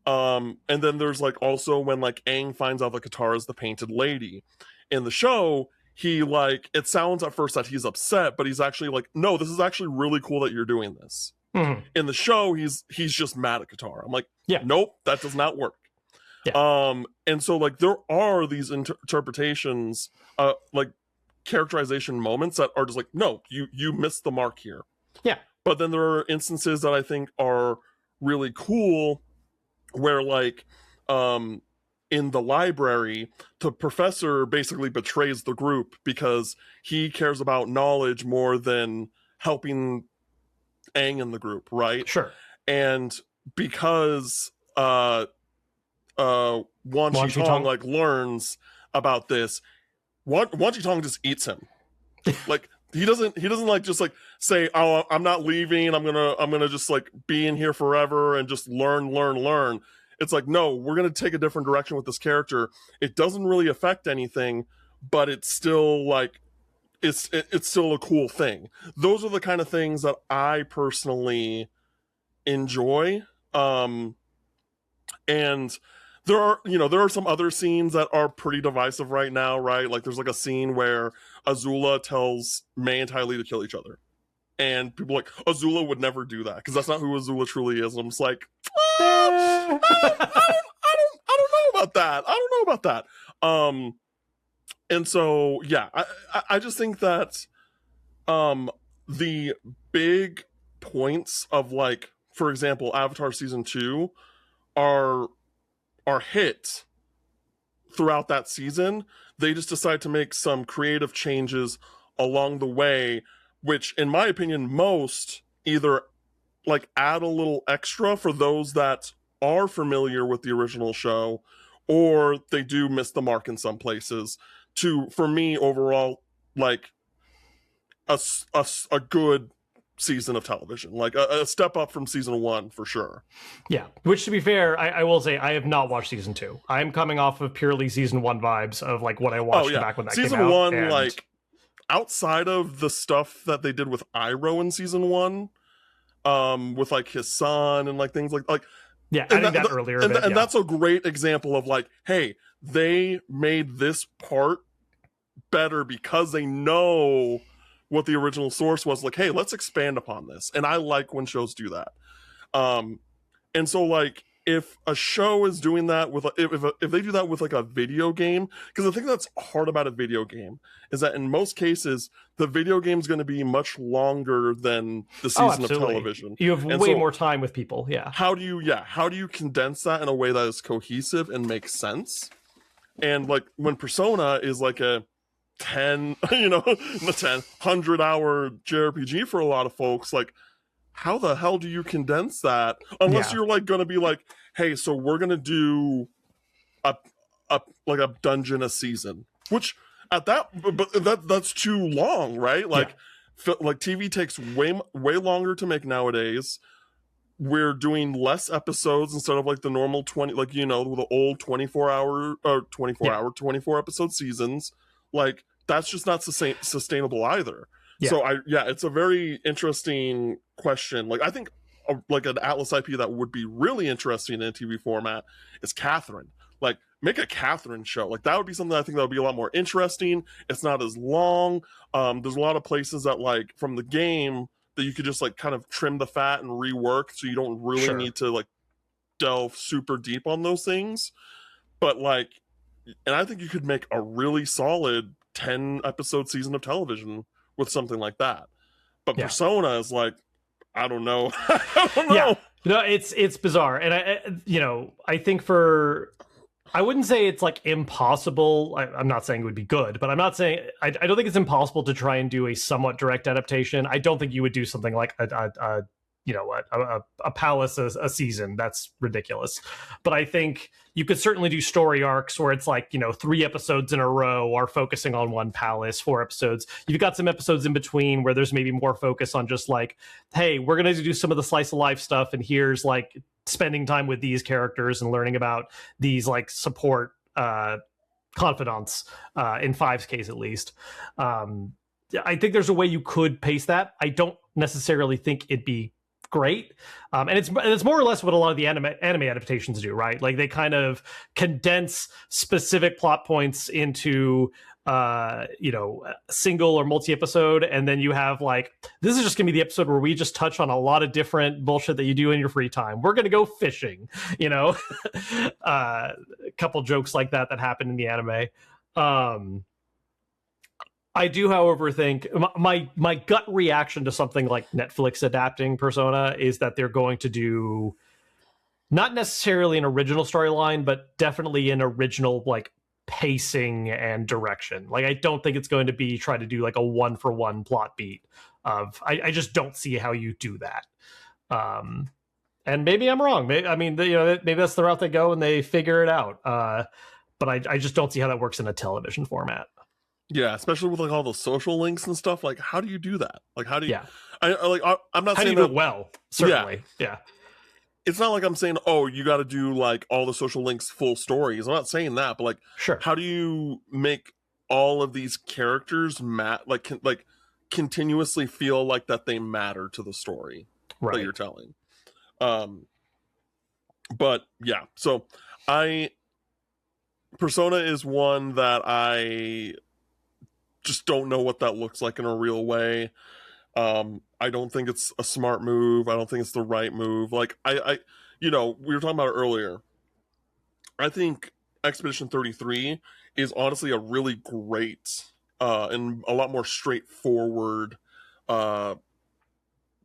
And then there's like also when like Aang finds out that Katara is the painted lady in the show, he like, it sounds at first that he's upset, but he's actually like, no, this is actually really cool that you're doing this. Mhm. In the show, he's just mad at Katara. I'm like, Yeah. nope, that does not work. Yeah. And so like there are these interpretations, like characterization moments that are just like, no, you missed the mark here. Yeah. But then there are instances that I think are really cool where like in the library, the professor basically betrays the group because he cares about knowledge more than helping Aang in the group, right? Sure. And because Wan Wan Shi Shi Tong Tong. like learns about this, Wan Shi Tong just eats him. Like he doesn't like just like say, oh, I'm not leaving, I'm gonna just like be in here forever and just learn. It's like, no, we're gonna take a different direction with this character. It doesn't really affect anything, but it's still like it's still a cool thing. Those are the kind of things that I personally enjoy. And there are some other scenes that are pretty divisive right now, right? Like there's like a scene where Azula tells May and Ty Lee to kill each other, and people are like, Azula would never do that because that's not who Azula truly is. And I'm just like, I don't know about that. I don't know about that. And so yeah, I just think that the big points of like, for example, Avatar season 2 are hit throughout that season. They just decide to make some creative changes along the way, which in my opinion most either like add a little extra for those that are familiar with the original show, or they do miss the mark in some places to, for me overall, like a good season of television, like a step up from season 1 for sure. Yeah, which to be fair, I will say I have not watched season 2. I'm coming off of purely season 1 vibes of like what I watched back when that season came out. 1, and... like outside of the stuff that they did with Iroh in season 1, with like his son and like things like yeah, adding that earlier, and that's a great example of like, hey, they made this part better because they know what the original source was. Like, hey, let's expand upon this. And I like when shows do that. And so like if a show is doing that with if they do that with like a video game, because the thing that's hard about a video game is that in most cases the video game is going to be much longer than the season of television. You have way more time with people. How do you condense that in a way that is cohesive and makes sense? And like when Persona is like a 100-hour JRPG for a lot of folks, like how the hell do you condense that unless you're like going to be like, hey, so we're going to do a dungeon a season, which at that's too long, right? Like like TV takes way longer to make nowadays. We're doing less episodes instead of like the normal 20, like the old 24 episode seasons. Like that's just not sustainable either. So it's a very interesting question. Like I think like an Atlas IP that would be really interesting in a TV format is Catherine. like make a Catherine show. Like that would be something I think that would be a lot more interesting. It's not as long. There's a lot of places that like from the game that you could just like kind of trim the fat and rework, so you don't really Sure. need to like delve super deep on those things. But like, and I think you could make a really solid 10 episode season of television with something like that. But Yeah. Persona is like, I don't know. I don't Yeah. know. No, it's bizarre. And I think I wouldn't say it's like impossible. I'm not saying it would be good, but I'm not saying I don't think it's impossible to try and do a somewhat direct adaptation. I don't think you would do something like a palace a season. That's ridiculous. But I think you could certainly do story arcs where it's like 3 episodes in a row are focusing on one palace, 4 episodes. You've got some episodes in between where there's maybe more focus on just like, hey, we're gonna do some of the slice of life stuff, and here's like spending time with these characters and learning about these like support confidants in Five's case at least. I think there's a way you could pace that. I don't necessarily think it'd be great, and it's more or less what a lot of the anime adaptations do, right? Like they kind of condense specific plot points into single or multi-episode, and then you have like, this is just gonna be the episode where we just touch on a lot of different bullshit that you do in your free time. We're gonna go fishing, a couple jokes like that happen in the anime. I do, however, think my gut reaction to something like Netflix adapting Persona is that they're going to do not necessarily an original storyline, but definitely an original like pacing and direction. Like I don't think it's going to be try to do like a 1-for-1 plot beat of. I just don't see how you do that. And maybe I'm wrong. Maybe that's the route they go and they figure it out. But I just don't see how that works in a television format. Yeah, especially with like all the social links and stuff. Like, how do you do that? Like, how do you? Yeah. I'm not How do saying you that do it well. Certainly. Yeah. It's not like I'm saying, oh, you got to do like all the social links full stories. I'm not saying that, but like, Sure. how do you make all of these characters continuously feel like that they matter to the story that you're telling? But yeah, so Persona is one that I just don't know what that looks like in a real way. I don't think it's a smart move. I don't think it's the right move. Like we were talking about it earlier. I think Expedition 33 is honestly a really great and a lot more straightforward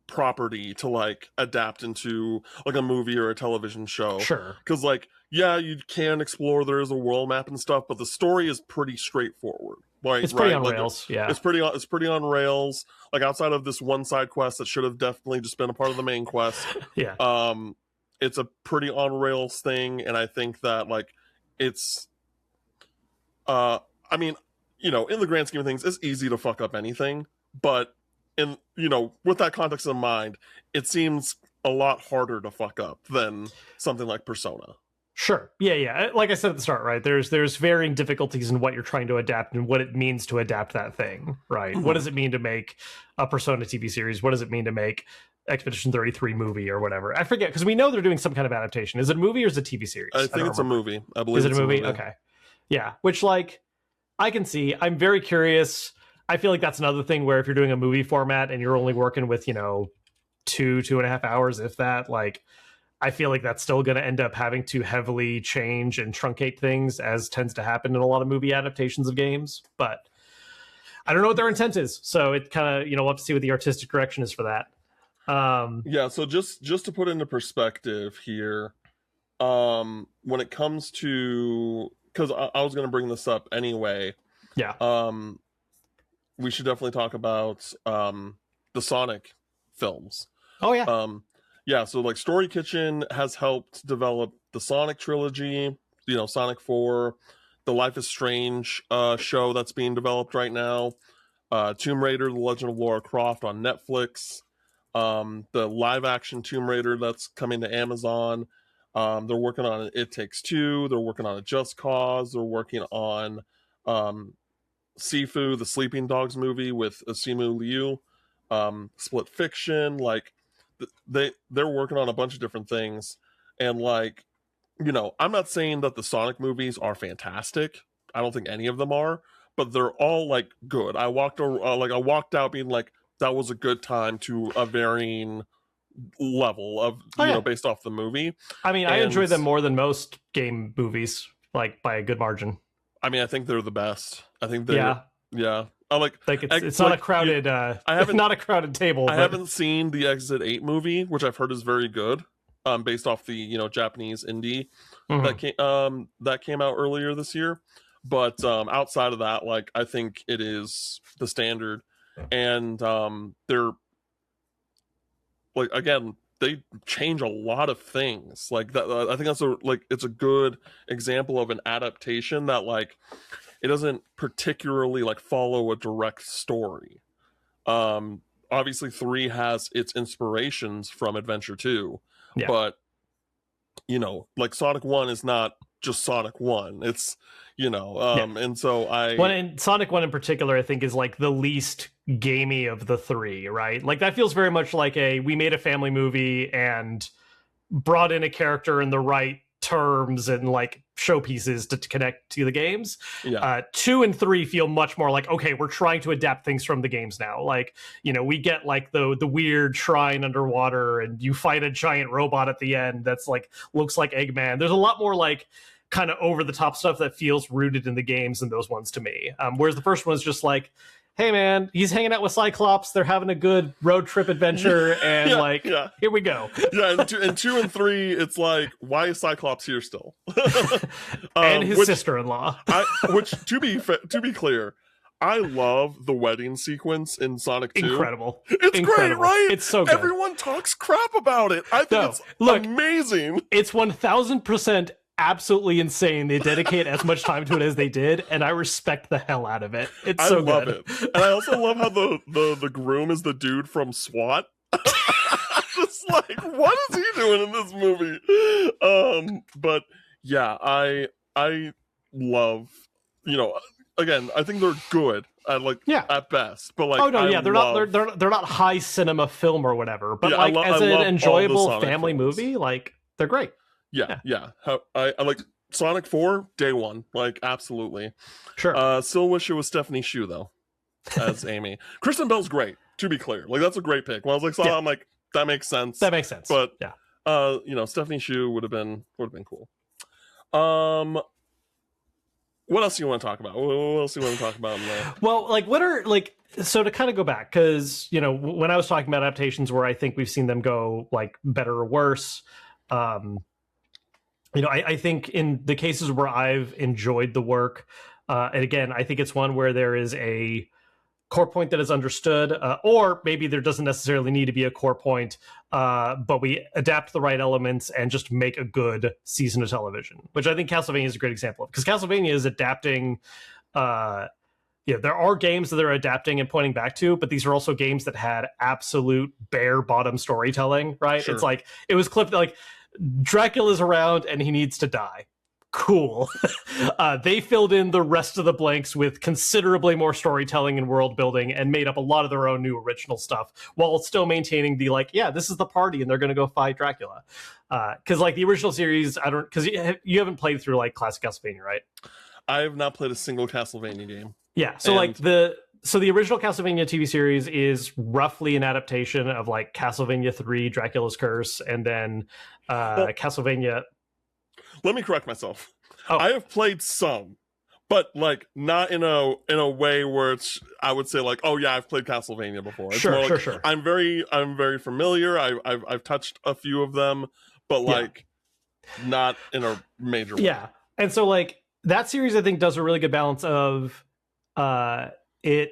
property to like adapt into like a movie or a television show. Sure. Because like, yeah, you can explore, there is a world map and stuff, but the story is pretty straightforward. Like, it's pretty on like, rails. Yeah, it's pretty on rails. Like outside of this one side quest that should have definitely just been a part of the main quest. Yeah. It's a pretty on rails thing, and I think that like it's in the grand scheme of things, it's easy to fuck up anything, but with that context in mind, it seems a lot harder to fuck up than something like Persona. Sure. Yeah. Like I said at the start, right? There's varying difficulties in what you're trying to adapt and what it means to adapt that thing, right? Mm-hmm. What does it mean to make a Persona TV series? What does it mean to make Expedition 33 movie or whatever? I forget, because we know they're doing some kind of adaptation. Is it a movie or is it a TV series? I think it's a movie. I believe. Is it a movie? Okay. Yeah. Which like I can see. I'm very curious. I feel like that's another thing where if you're doing a movie format and you're only working with 2.5 hours, if that, like, I feel like that's still going to end up having to heavily change and truncate things, as tends to happen in a lot of movie adaptations of games. But I don't know what their intent is, so it kind of we'll have to see what the artistic direction is for that. Yeah. So just to put into perspective here, when it comes to, because I was going to bring this up anyway. Yeah. We should definitely talk about the Sonic films. Oh yeah. Yeah, so like Story Kitchen has helped develop the Sonic trilogy, Sonic 4, the Life is Strange show that's being developed right now, Tomb Raider, The Legend of Lara Croft on Netflix, the live action Tomb Raider that's coming to Amazon. They're working on It Takes Two, they're working on a Just Cause, they're working on Sifu, the Sleeping Dogs movie with Simu Liu, Split Fiction, like they're working on a bunch of different things, and like I'm not saying that the Sonic movies are fantastic. I don't think any of them are, but they're all like good. I walked out being like, that was a good time to a varying level of Oh yeah, based off the movie. I mean, I enjoy And them more than most game movies, like by a good margin. I mean, I think they're the best. I think they're Yeah, yeah. I like it's not like a crowded I haven't not a crowded table. I But haven't seen the Exit 8 movie, which I've heard is very good. Based off the Japanese indie Mhm. that came out earlier this year. But outside of that, like I think it is the standard, and they're like again they change a lot of things like that. I think it's a good example of an adaptation that like it doesn't particularly like follow a direct story. Obviously 3 has its inspirations from Adventure 2, Yeah. but like Sonic 1 is not just Sonic 1. It's Yeah. and so One in Sonic 1 in particular, I think, is like the least gamey of the three, right? Like that feels very much like we made a family movie and brought in a character in the right terms and like showpieces to connect to the games. yeah 2 and 3 feel much more like, okay, we're trying to adapt things from the games now. Like, we get like the weird shrine underwater and you fight a giant robot at the end that's like looks like Eggman. There's a lot more like kind of over the top stuff that feels rooted in the games than those ones to me. Whereas the first one is just like, hey man, he's hanging out with Cyclops, they're having a good road trip adventure, and yeah here we go. yeah and 2 and 3 it's like, why is Cyclops here still? And his which sister-in-law. which to be clear, I love the wedding sequence in Sonic 2. Incredible. It's Incredible. great, right? It's so good. Everyone talks crap about it. I think it's amazing. It's 1000% absolutely insane they dedicate as much time to it as they did, and I respect the hell out of it. It's so love good. it. And I also love how the groom is the dude from SWAT. Just like, what is he doing in this movie? But yeah, I love, again, I think they're good at best, but like, oh no, yeah, they're not high cinema film or whatever, but like as an enjoyable family movie, like they're great. Yeah. I like Sonic 4 day one, like absolutely. Sure. Still wish it was Stephanie Hsu though, as Amy. Kristen Bell's great, to be clear. Like that's a great pick. When I was like, I'm like, that makes sense. That makes sense. But yeah, Stephanie Hsu would have been cool. What else do you want to talk about? What else do you want to talk about? Well, like what are like so to kind of go back, because when I was talking about adaptations where I think we've seen them go like better or worse. I think in the cases where I've enjoyed the work, and again, I think it's one where there is a core point that is understood, or maybe there doesn't necessarily need to be a core point, but we adapt the right elements and just make a good season of television, which I think Castlevania is a great example of, because Castlevania is adapting. There are games that they're adapting and pointing back to, but these are also games that had absolute bare bottom storytelling, right? Sure. It's like, it was clipped like, Dracula's around and he needs to die. Cool. They filled in the rest of the blanks with considerably more storytelling and world building and made up a lot of their own new original stuff while still maintaining the like, yeah, this is the party and they're going to go fight Dracula. Because like the original series, because you haven't played through like classic Castlevania, right? I have not played a single Castlevania game. Yeah. So the original Castlevania TV series is roughly an adaptation of like Castlevania 3, Dracula's Curse, and then Castlevania. Let me correct myself. Oh. I have played some, but like not in a way where it's, I would say like, oh yeah, I've played Castlevania before. It's sure. I'm very familiar. I've touched a few of them, but like not in a major way. Yeah. And so like that series I think does a really good balance of it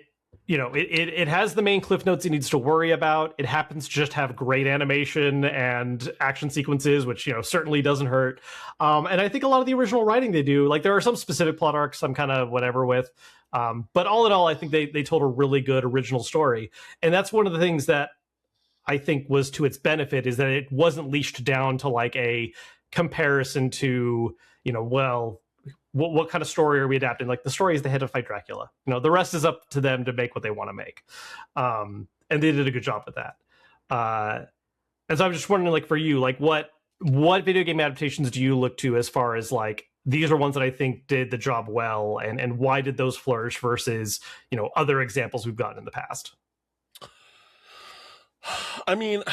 has the main cliff notes it needs to worry about. It happens to just have great animation and action sequences, which certainly doesn't hurt. And I think a lot of the original writing they do, like there are some specific plot arcs I'm kind of whatever with, but all in all, I think they told a really good original story. And that's one of the things that I think was to its benefit, is that it wasn't leashed down to like a comparison to what kind of story are we adapting? Like the story is they had to fight Dracula. The rest is up to them to make what they want to make. And they did a good job with that. And so I'm just wondering, like for you, like what what video game adaptations do you look to as far as like these are ones that I think did the job well, and why did those flourish versus, you know, other examples we've gotten in the past? I mean,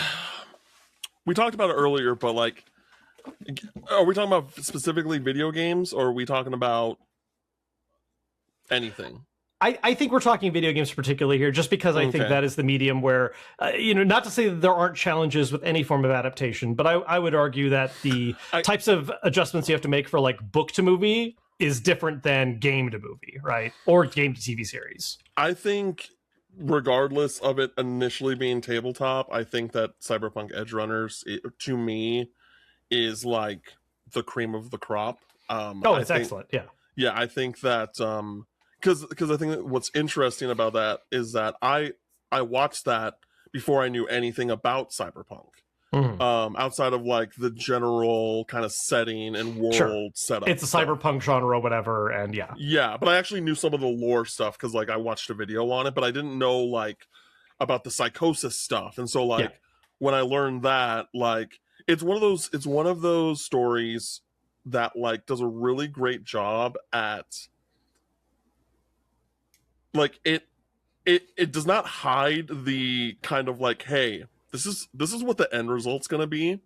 we talked about it earlier, but like, are we talking about specifically video games, or are we talking about anything? I think we're talking video games particularly here, just because I think that is the medium where, you know, not to say that there aren't challenges with any form of adaptation, but I would argue that the types of adjustments you have to make for like book to movie is different than game to movie, right? Or game to TV series. I think regardless of it initially being tabletop, I think that Cyberpunk Edge Runners, to me, is like the cream of the crop. It's excellent. Yeah, I think that because I think that what's interesting about that is that I watched that before I knew anything about Cyberpunk. Outside of like the general kind of setting and world setup. It's a cyberpunk genre, whatever, and yeah, but I actually knew some of the lore stuff because like I watched a video on it, but I didn't know like about the psychosis stuff. And so like when I learned that, like it's one of those stories that like does a really great job at like it does not hide the kind of like, hey, this is what the end result's gonna be,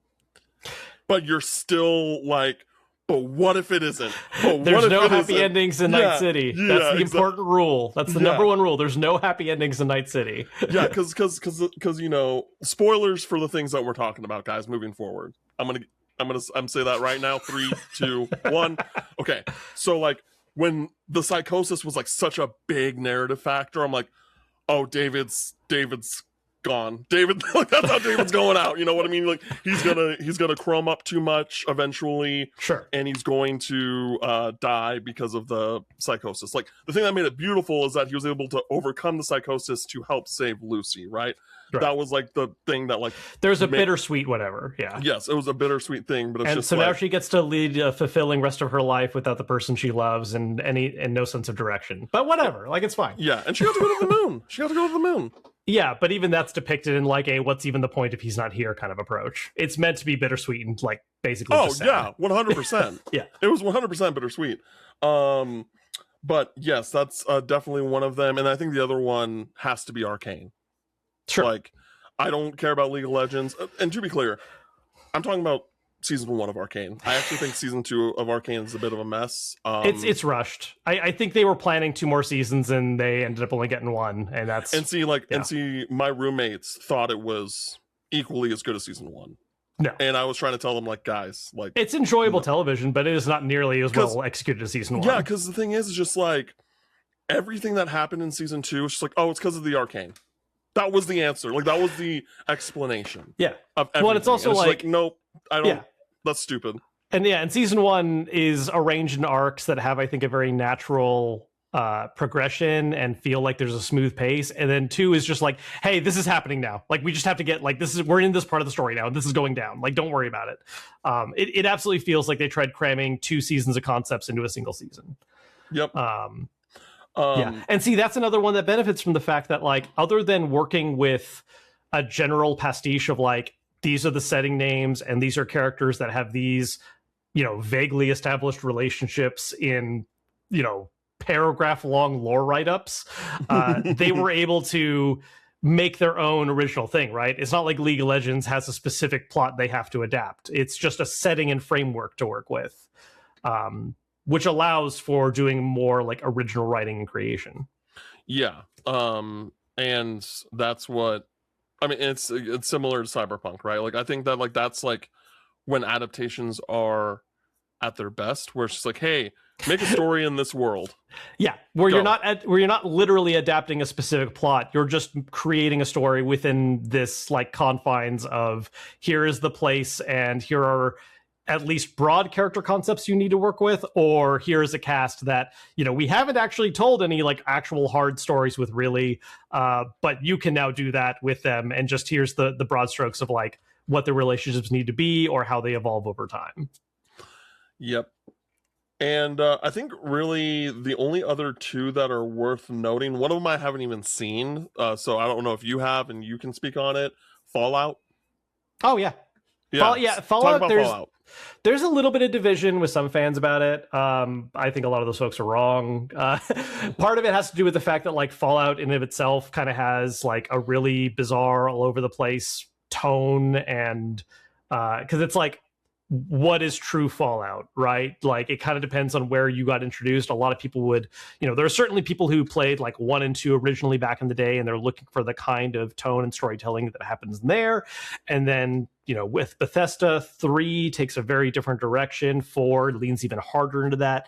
but you're still like, but what if it isn't? There's no happy endings in Night City. That's the important rule. That's the number one rule. There's no happy endings in Night City. Yeah, because you know, spoilers for the things that we're talking about, guys. Moving forward, I'm gonna say that right now. 3, 2, 1. Okay, so like when the psychosis was like such a big narrative factor, I'm like, oh, David's gone. David, like that's how David's going out. You know what I mean? Like he's gonna chrome up too much eventually. Sure. And he's going to die because of the psychosis. Like the thing that made it beautiful is that he was able to overcome the psychosis to help save Lucy, right? That was like the thing that like there's a bittersweet whatever. Yeah. Yes, it was a bittersweet thing, but it's just so like, now she gets to lead a fulfilling rest of her life without the person she loves and no sense of direction. But whatever, like it's fine. Yeah, and she got to go to the moon. She got to go to the moon. Yeah, but even that's depicted in like a what's even the point if he's not here kind of approach. It's meant to be bittersweet and like basically. Oh yeah, 100%. Yeah, it was 100% bittersweet. But yes, that's definitely one of them, and I think the other one has to be Arcane. Sure. Like, I don't care about League of Legends, and to be clear, I'm talking about season 1 of Arcane. I actually think season 2 of Arcane is a bit of a mess. It's rushed. I think they were planning 2 more seasons and they ended up only getting 1, and that's my roommates thought it was equally as good as season 1. No, and I was trying to tell them like, guys, like it's enjoyable television, but it is not nearly as well executed as season 1. Yeah, because the thing is just like everything that happened in season 2 is just like, oh, it's because of the Arcane. That was the answer. Like that was the explanation. Yeah. Of everything. Well, it's also it's like nope, I don't. Yeah. That's stupid. And season 1 is arranged in arcs that have, I think, a very natural progression and feel like there's a smooth pace. And then 2 is just like, hey, this is happening now. Like we just have to get like we're in this part of the story now. This is going down. Like don't worry about it. It absolutely feels like they tried cramming 2 seasons of concepts into a single season. Yep. Yeah, and see, that's another one that benefits from the fact that, like, other than working with a general pastiche of like these are the setting names and these are characters that have these, you know, vaguely established relationships in, you know, paragraph long lore write-ups, they were able to make their own original thing, right? It's not like League of Legends has a specific plot they have to adapt. It's just a setting and framework to work with. Which allows for doing more like original writing and creation. Yeah. And that's what I mean, it's similar to Cyberpunk, right? Like I think that like that's like when adaptations are at their best, where it's just like, hey, make a story in this world. Yeah, where you're not literally adapting a specific plot. You're just creating a story within this like confines of here is the place and here are at least broad character concepts you need to work with, or here's a cast that, you know, we haven't actually told any like actual hard stories with really, but you can now do that with them, and just here's the broad strokes of like what the relationships need to be or how they evolve over time. Yep. And I think really the only other 2 that are worth noting, one of them I haven't even seen, so I don't know if you have and you can speak on it, Fallout. Oh yeah. Yeah, talk Fallout. about Fallout. There's a little bit of division with some fans about it. I think a lot of those folks are wrong. Part of it has to do with the fact that like Fallout in of itself kind of has like a really bizarre, all over the place tone, and because it's like, what is true Fallout, right? Like it kind of depends on where you got introduced. A lot of people would, there are certainly people who played like 1 and 2 originally back in the day, and they're looking for the kind of tone and storytelling that happens there. And then, with Bethesda, 3 takes a very different direction. 4 leans even harder into that.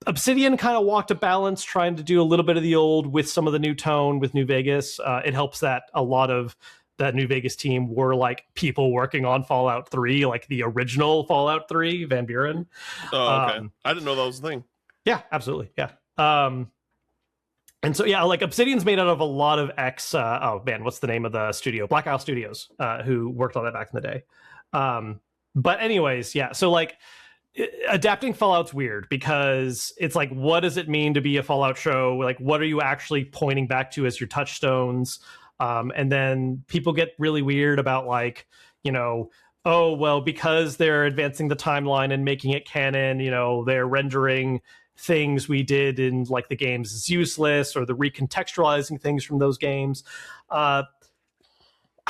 Obsidian kind of walked a balance, trying to do a little bit of the old with some of the new tone with New Vegas. It helps that a lot of that New Vegas team were like people working on Fallout 3, like the original Fallout 3, Van Buren. Oh, okay. I didn't know that was a thing. Yeah, absolutely. Yeah. And so, yeah, like Obsidian's made out of a lot of what's the name of the studio? Black Isle Studios, who worked on that back in the day. But anyways, yeah. So like adapting Fallout's weird because it's like, what does it mean to be a Fallout show? Like, what are you actually pointing back to as your touchstones? And then people get really weird about like, oh, well, because they're advancing the timeline and making it canon, they're rendering things we did in like the games is useless, or the recontextualizing things from those games. I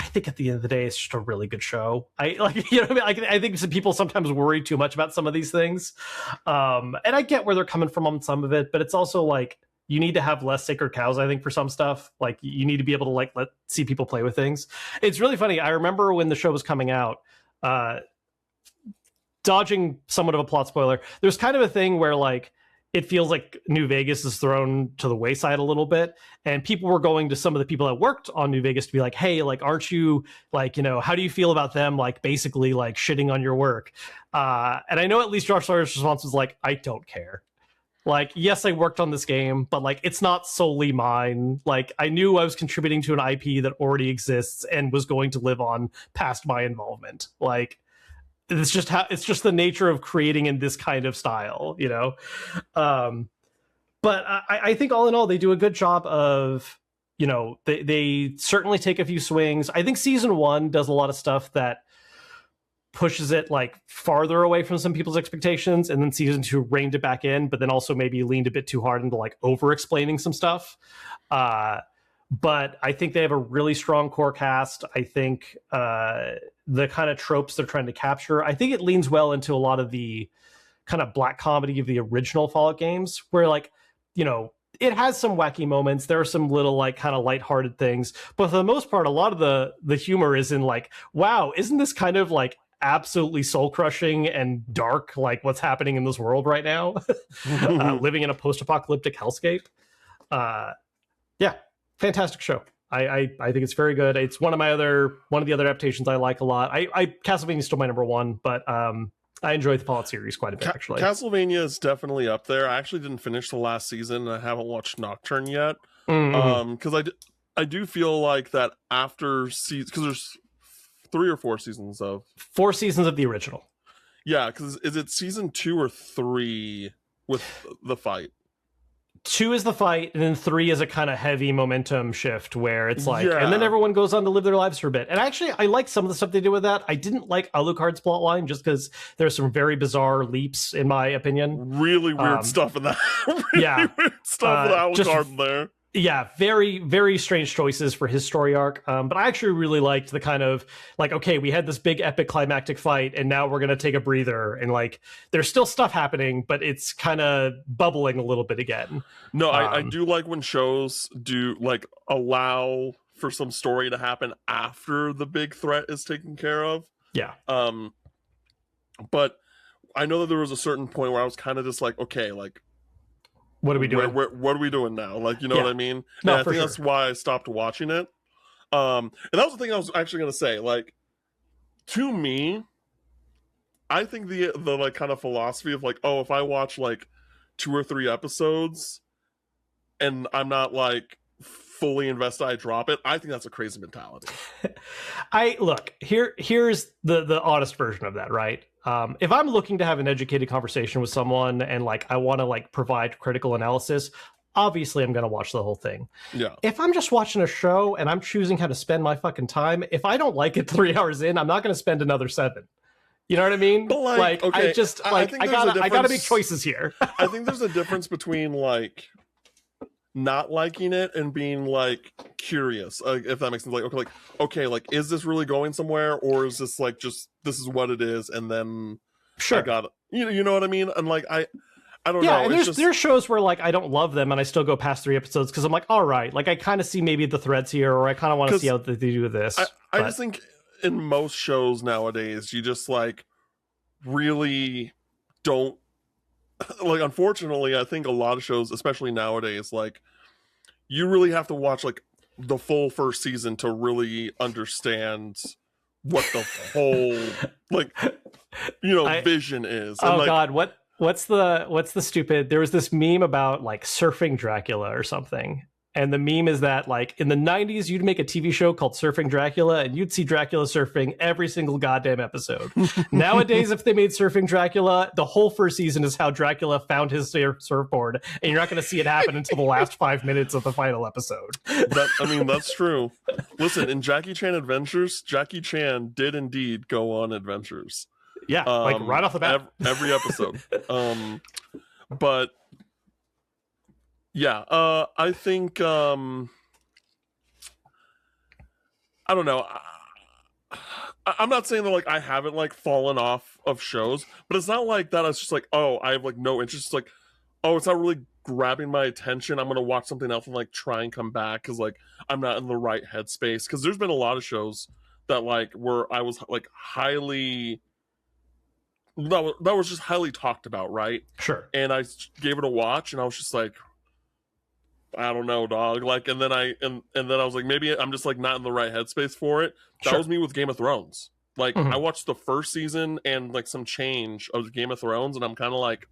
think at the end of the day, it's just a really good show. I think some people sometimes worry too much about some of these things. And I get where they're coming from on some of it, but it's also like, you need to have less sacred cows, I think, for some stuff. Like you need to be able to like see people play with things. It's really funny. I remember when the show was coming out, dodging somewhat of a plot spoiler, there's kind of a thing where like it feels like New Vegas is thrown to the wayside a little bit, and people were going to some of the people that worked on New Vegas to be like, hey, like, aren't you like, how do you feel about them like basically like shitting on your work? And I know at least Josh Sawyer's response was like, I don't care. Like, yes, I worked on this game, but like, it's not solely mine. Like, I knew I was contributing to an IP that already exists and was going to live on past my involvement. Like, it's just the nature of creating in this kind of style, But I think all in all, they do a good job of, they certainly take a few swings. I think season 1 does a lot of stuff that pushes it like farther away from some people's expectations, and then season 2 reined it back in, but then also maybe leaned a bit too hard into like over explaining some stuff. But I think they have a really strong core cast. I think the kind of tropes they're trying to capture, I think it leans well into a lot of the kind of black comedy of the original Fallout games, where like, it has some wacky moments. There are some little like kind of lighthearted things, but for the most part, a lot of the humor is in like, wow, isn't this kind of like absolutely soul crushing and dark, like what's happening in this world right now? Living in a post-apocalyptic hellscape. Yeah, fantastic show. I think it's very good. It's one of the other adaptations I like a lot. Castlevania is still my number 1, but I enjoyed the Fallout series quite a bit, actually. Castlevania is definitely up there. I actually didn't finish the last season, and I haven't watched Nocturne yet. Because I do feel like that after season, because there's 3 or 4 seasons of 4 seasons of the original. Yeah, because is it season 2 or 3 with the fight? 2 is the fight, and then 3 is a kind of heavy momentum shift where it's like, and then everyone goes on to live their lives for a bit. And actually, I like some of the stuff they did with that. I didn't like Alucard's plotline just because there's some very bizarre leaps, in my opinion. Really weird stuff in that. Weird stuff with Alucard there. Yeah, very, very strange choices for his story arc. But I actually really liked the kind of like, okay, we had this big epic climactic fight, and now we're going to take a breather. And like, there's still stuff happening, but it's kind of bubbling a little bit again. No, I do like when shows do like allow for some story to happen after the big threat is taken care of. Yeah. But I know that there was a certain point where I was kind of just like, okay, like, what are we doing? What are we doing now? Like, you know what I mean? No, and I think that's why I stopped watching it. And that was the thing I was actually going to say. Like, to me, I think the like kind of philosophy of like, oh, if I watch like 2 or 3 episodes and I'm not like fully invested, I drop it. I think that's a crazy mentality. Here's the honest version of that, right? If I'm looking to have an educated conversation with someone and like I want to like provide critical analysis, obviously I'm going to watch the whole thing. Yeah. If I'm just watching a show and I'm choosing how to spend my fucking time, if I don't like it 3 hours in, I'm not going to spend another 7. You know what I mean? But like, okay, I gotta make choices here. I think there's a difference between like not liking it and being like curious, if that makes sense. Like, okay, like is this really going somewhere, or is this like just this is what it is, and then Sure, I got it. You know what I mean? And like I don't know. yeah, and It's there's shows where like I don't love them and I still go past 3 episodes because I'm like, all right, like I kind of see maybe the threads here, or I kind of want to see how they do this. I just think in most shows nowadays, you just like really don't like. Unfortunately, I think a lot of shows, especially nowadays, like you really have to watch like the full first season to really understand what the whole like vision is. And, oh like, God, what's the stupid? There was this meme about like surfing Dracula or something. And the meme is that like in the 90s, you'd make a TV show called Surfing Dracula and you'd see Dracula surfing every single goddamn episode. Nowadays, if they made Surfing Dracula, the whole first season is how Dracula found his surfboard. And you're not going to see it happen until the last 5 minutes of the final episode. That's true. Listen, in Jackie Chan Adventures, Jackie Chan did indeed go on adventures. Yeah, like right off the bat. Every episode. But yeah, I think I don't know. I'm not saying that like I haven't like fallen off of shows, but it's not like that. It's just like, oh, I have like no interest. It's like, oh, it's not really grabbing my attention. I'm gonna watch something else and like try and come back because like I'm not in the right headspace. Because there's been a lot of shows that like where I was like highly that was just highly talked about, right? Sure. And I gave it a watch, and I was just like, I don't know, dog. Like, and then I was like, maybe I'm just like not in the right headspace for it. That was me with Game of Thrones. Like, I watched the first season and like some change of Game of Thrones, and I'm kind of like,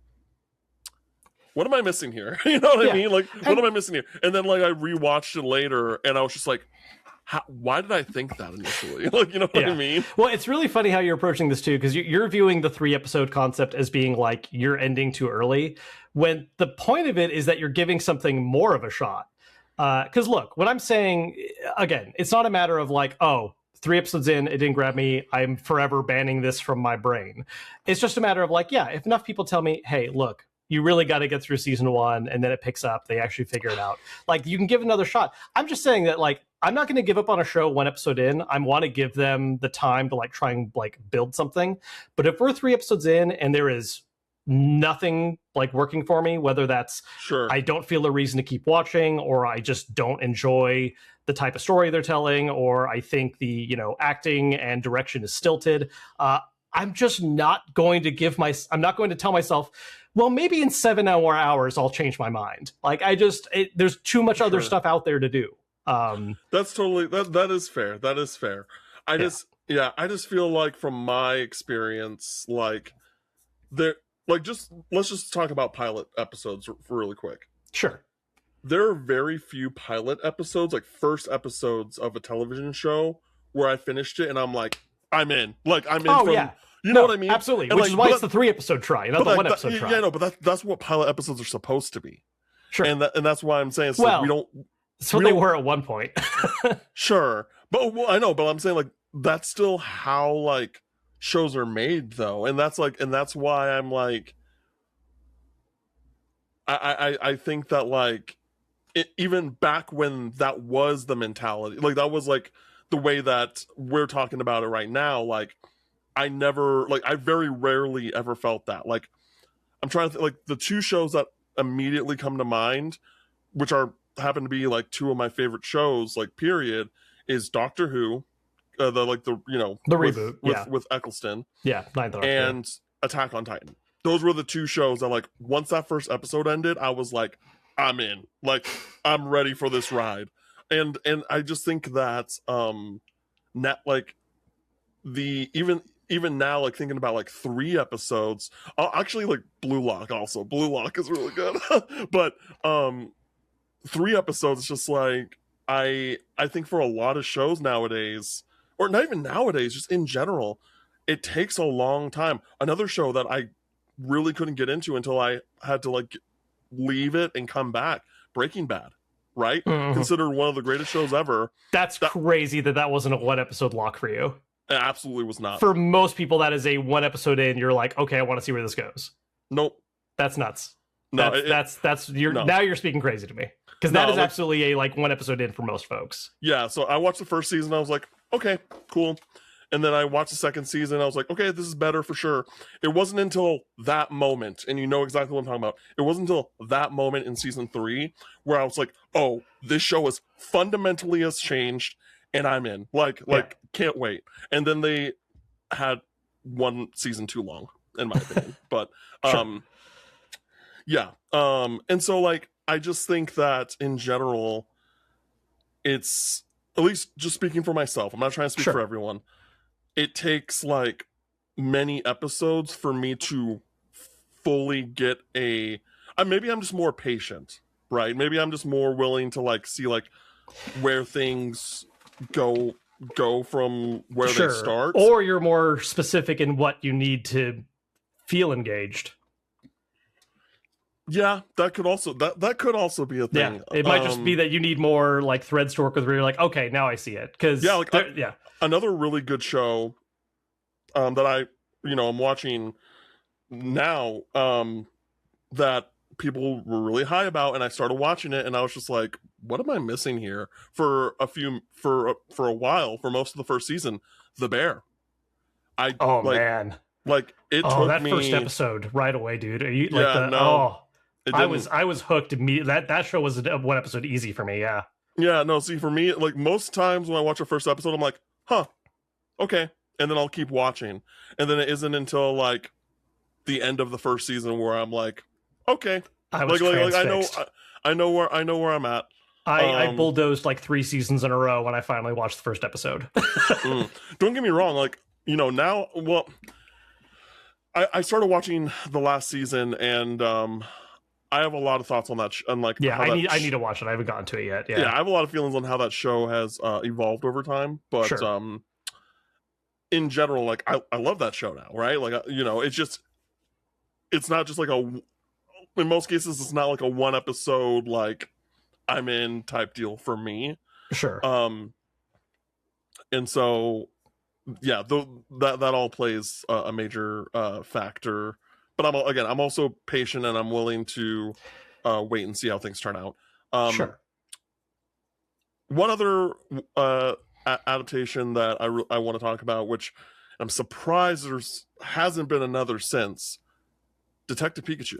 what am I missing here? You know what I mean? Like, what am I missing here? And then like I rewatched it later, and I was just like, why did I think that initially? Like, you know what I mean? Well, it's really funny how you're approaching this too, because you're viewing the 3 episode concept as being like you're ending too early, when the point of it is that you're giving something more of a shot. Because look, what I'm saying, again, it's not a matter of like, oh, 3 episodes in, it didn't grab me, I'm forever banning this from my brain. It's just a matter of like, yeah, if enough people tell me, hey, look, you really got to get through season 1 and then it picks up, they actually figure it out. Like, you can give another shot. I'm just saying that like, I'm not going to give up on a show 1 episode in. I want to give them the time to like try and like build something. But if we're 3 episodes in and there is nothing like working for me, whether that's I don't feel a reason to keep watching, or I just don't enjoy the type of story they're telling, or I think the acting and direction is stilted, I'm just not going to I'm not going to tell myself, well, maybe in 7 hours I'll change my mind. Like there's too much other stuff out there to do. That's totally that is fair. That is fair. I just feel like from my experience, like let's just talk about pilot episodes really quick. Sure. There are very few pilot episodes, like first episodes of a television show, where I finished it and I'm like, I'm in. Like I'm in. Oh, yeah. You know what I mean? Absolutely. And which is why it's the 3 episode try, not the 1 episode try. Yeah, no, but that's what pilot episodes are supposed to be. Sure. And that's why I'm saying like we don't. That's what they were at one point. Sure, but I know, but I'm saying like that's still how like shows are made, though, and that's why I'm like, I think that like even back when that was the mentality, like that was like the way that we're talking about it right now. Like I very rarely ever felt that. Like I'm trying to think, like the 2 shows that immediately come to mind, which happen to be like 2 of my favorite shows, like period, is Doctor Who, the reboot with Eccleston, and Attack on Titan. Those were the 2 shows that like once that first episode ended, I was like, I'm in, like I'm ready for this ride. And I just think that like even now, like thinking about like 3 episodes, actually like Blue Lock is really good. But 3 episodes is just like I think for a lot of shows nowadays, or not even nowadays, just in general, it takes a long time. Another show that I really couldn't get into until I had to like leave it and come back, Breaking Bad, right? Mhm. Considered one of the greatest shows ever. That's crazy that wasn't a 1 episode lock for you. It absolutely was not. For most people, that is a 1 episode in. You're like, okay, I want to see where this goes. Nope. That's nuts. No, that's you're no. Now you're speaking crazy to me, because that is absolutely a 1 episode in for most folks. Yeah. So I watched the first season. I was like, okay, cool. And then I watched the second season. I was like, okay, this is better for sure. It wasn't until that moment, and you know exactly what I'm talking about. It wasn't until that moment in season 3 where I was like, oh, this show is fundamentally has changed, and I'm in. Can't wait. And then they had one season too long, in my opinion. But Sure. yeah. And so like I just think that in general, it's, at least just speaking for myself, I'm not trying to speak for everyone. It takes like many episodes for me to fully get maybe I'm just more patient, right? Maybe I'm just more willing to like see like where things go from where they start. Or you're more specific in what you need to feel engaged. Yeah, that could also be a thing. Yeah, it might just be that you need more like threads to work with where you're like, okay, now I see it. Because another really good show that I'm watching now that people were really high about, and I started watching it, and I was just like, what am I missing here? For a while, for most of the first season, The Bear. Man, like it took me first episode right away, dude. Are you I was hooked immediately. That show was 1 episode easy for me. Yeah, no, see, for me, like most times when I watch a first episode, I'm like, huh, okay, and then I'll keep watching, and then it isn't until like the end of the first season where I'm like, okay, I was I know where I'm at. I bulldozed like 3 seasons in a row when I finally watched the first episode. Don't get me wrong, like now, well, I started watching the last season, and I have a lot of thoughts on that. I need to watch it. I haven't gotten to it yet. Yeah, I have a lot of feelings on how that show has evolved over time. But in general, like I love that show now, right? Like it's not just like in most cases, it's not like a 1 episode like I'm in type deal for me. Sure. And so yeah, that all plays a major factor. But I'm also patient, and I'm willing to wait and see how things turn out. Sure. One other adaptation that I want to talk about, which I'm surprised there hasn't been another since, Detective Pikachu.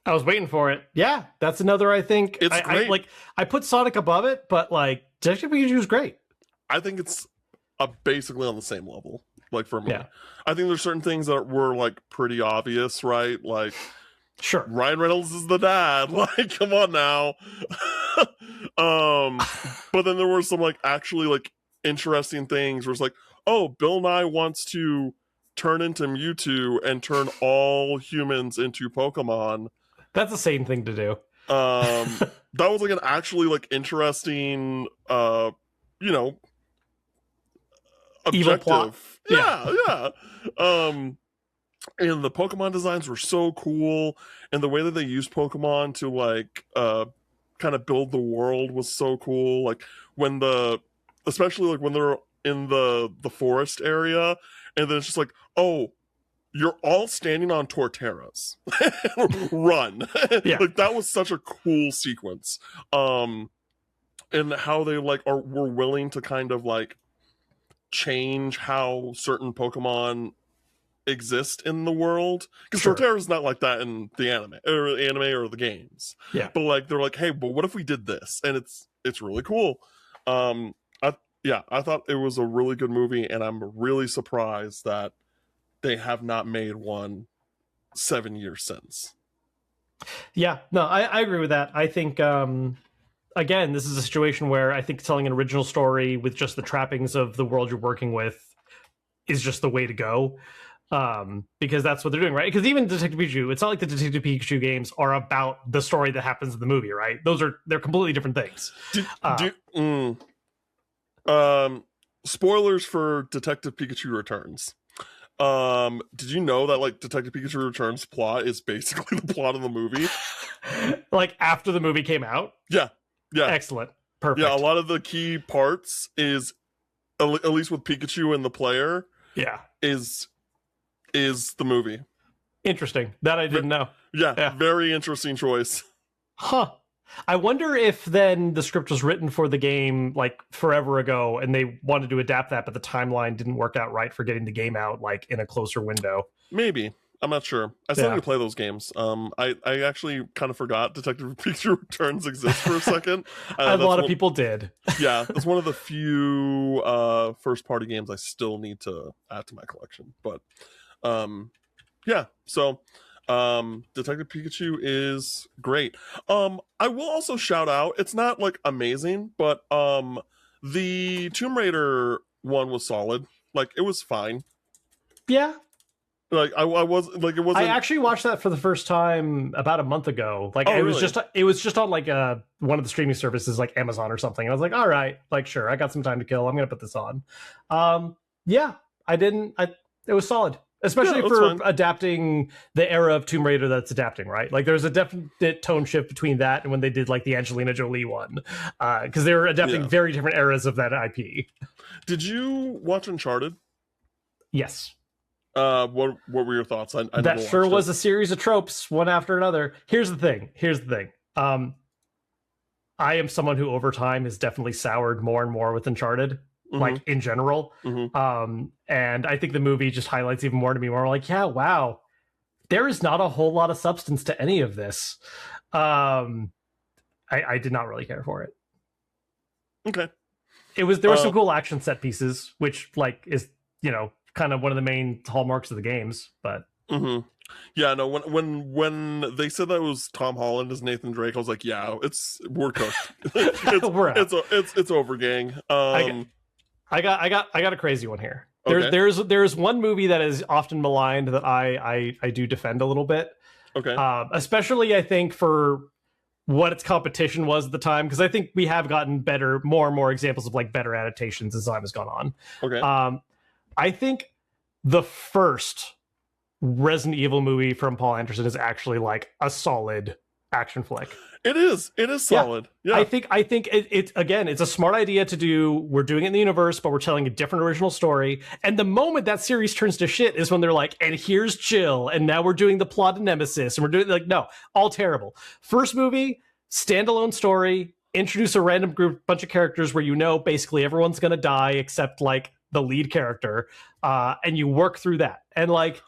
I was waiting for it. Yeah, that's another. I think it's great. I put Sonic above it, but like Detective Pikachu is great. I think it's basically on the same level. Like for me, yeah. I think there's certain things that were like pretty obvious, right? Like, sure, Ryan Reynolds is the dad. Like, come on now. But then there were some like actually like interesting things where it's like, oh, Bill Nye wants to turn into Mewtwo and turn all humans into Pokemon. That's the same thing to do. That was like an actually like interesting, objective. Evil plot. Yeah. And the Pokemon designs were so cool, and the way that they used Pokemon to like kind of build the world was so cool. Like especially like when they're in the forest area, and then it's just like, oh, you're all standing on Torterras. Run. Yeah. Like that was such a cool sequence. And how they like were willing to kind of like change how certain Pokemon exist in the world, because Torterra is not like that in the anime or the games. Yeah, but like they're like, hey, but what if we did this? And it's really cool. I thought it was a really good movie, and I'm really surprised that they have not made one 7 years since. Yeah, no, I agree with that. I think again, this is a situation where I think telling an original story with just the trappings of the world you're working with is just the way to go. Because that's what they're doing, right? Because even Detective Pikachu, it's not like the Detective Pikachu games are about the story that happens in the movie, right? They're completely different things. Spoilers for Detective Pikachu Returns. Did you know that like Detective Pikachu Returns plot is basically the plot of the movie? Like after the movie came out? Yeah, yeah, Excellent. Perfect. yeah. A lot of the key parts is at least with Pikachu and the player Yeah. is the movie. Interesting. That I didn't know. Yeah, Yeah. very interesting choice. Huh. I wonder if then the script was written for the game like forever ago and they wanted to adapt that, but the timeline didn't work out right for getting the game out like in a closer window. Maybe. I'm not sure. I still need to play those games. I actually kind of forgot Detective Pikachu Returns exists for a second. A lot of people did. Yeah, that's one of the few first party games I still need to add to my collection. But yeah, so Detective Pikachu is great. I will also shout out, it's not like amazing, but the Tomb Raider one was solid. Like it was fine. Yeah. Like I was like it wasn't. I actually watched that for the first time about a month ago. Like Oh, it was really? just on like one of the streaming services like Amazon or something. And I was like, all right, like sure, I got some time to kill. I'm gonna put this on. Yeah, it was solid. Especially for adapting the era of Tomb Raider that's adapting, right? Like there's a definite tone shift between that and when they did like the Angelina Jolie one. Because they were adapting very different eras of that IP. Did you watch Uncharted? Yes. What were your thoughts? I that sure was a series of tropes, one after another. Here's the thing. I am someone who over time has definitely soured more and more with Uncharted, like in general. And I think the movie just highlights even more to me where I'm like, yeah, wow, there is not a whole lot of substance to any of this. I did not really care for it. Okay. There were some cool action set pieces, which like is, kind of one of the main hallmarks of the games, but yeah, no, when they said that it was Tom Holland as Nathan Drake, I was like, yeah, we're cooked. it's over, gang. I got a crazy one here. There's one movie that is often maligned that I do defend a little bit. Okay. Especially I think for what its competition was at the time, because I think we have gotten more and more examples of like better adaptations as time has gone on. Okay. I think the first Resident Evil movie from Paul Anderson is actually like a solid action flick. It is solid. Yeah. I think it's again, it's a smart idea to do. We're doing it in the universe, but we're telling a different original story. And the moment that series turns to shit is when they're like, and here's Jill, and now we're doing the plot of Nemesis, and we're doing like, no, all terrible. First movie, standalone story, introduce a random bunch of characters where basically everyone's gonna die except like the lead character, and you work through that. And like,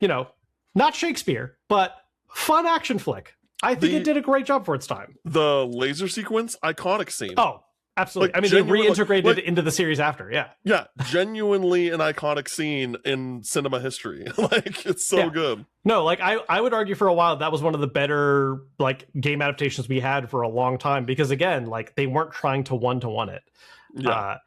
not Shakespeare, but fun action flick. I think it did a great job for its time. The laser sequence, iconic scene. Oh, absolutely. Like, they reintegrated it into the series after. Yeah. Yeah. Genuinely an iconic scene in cinema history. Like, it's so good. No, like I would argue for a while that was one of the better like game adaptations we had for a long time, because again, like they weren't trying to one it. Yeah.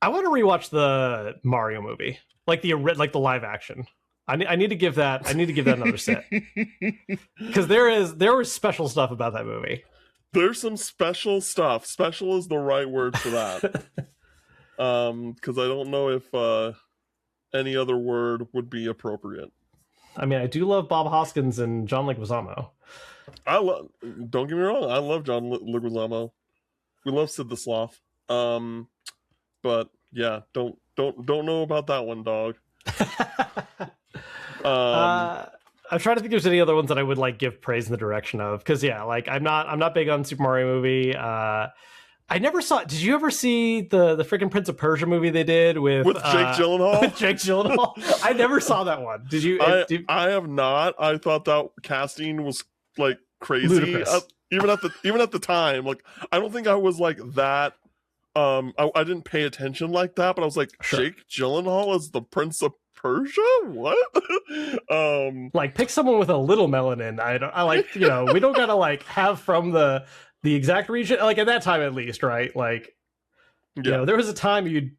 I want to rewatch the Mario movie, like the live action. I need to give that another sit, because there was special stuff about that movie. There's some special stuff. Special is the right word for that. Because I don't know if any other word would be appropriate. I mean, I do love Bob Hoskins and John Leguizamo. Don't get me wrong, I love John Leguizamo. We love Sid the Sloth. But yeah, don't know about that one, dog. I'm trying to think if there's any other ones that I would like give praise in the direction of, because like I'm not big on Super Mario movie. I never saw. Did you ever see the freaking Prince of Persia movie they did with Jake Gyllenhaal? With Jake Gyllenhaal, I never saw that one. Did you? I have not. I thought that casting was like crazy. Even at the time, like I don't think I was like that. I didn't pay attention like that, but I was like, Jake Gyllenhaal as the Prince of Persia? What? Like pick someone with a little melanin. I like, we don't gotta like have from the exact region, like at that time at least, right? Like, there was a time you'd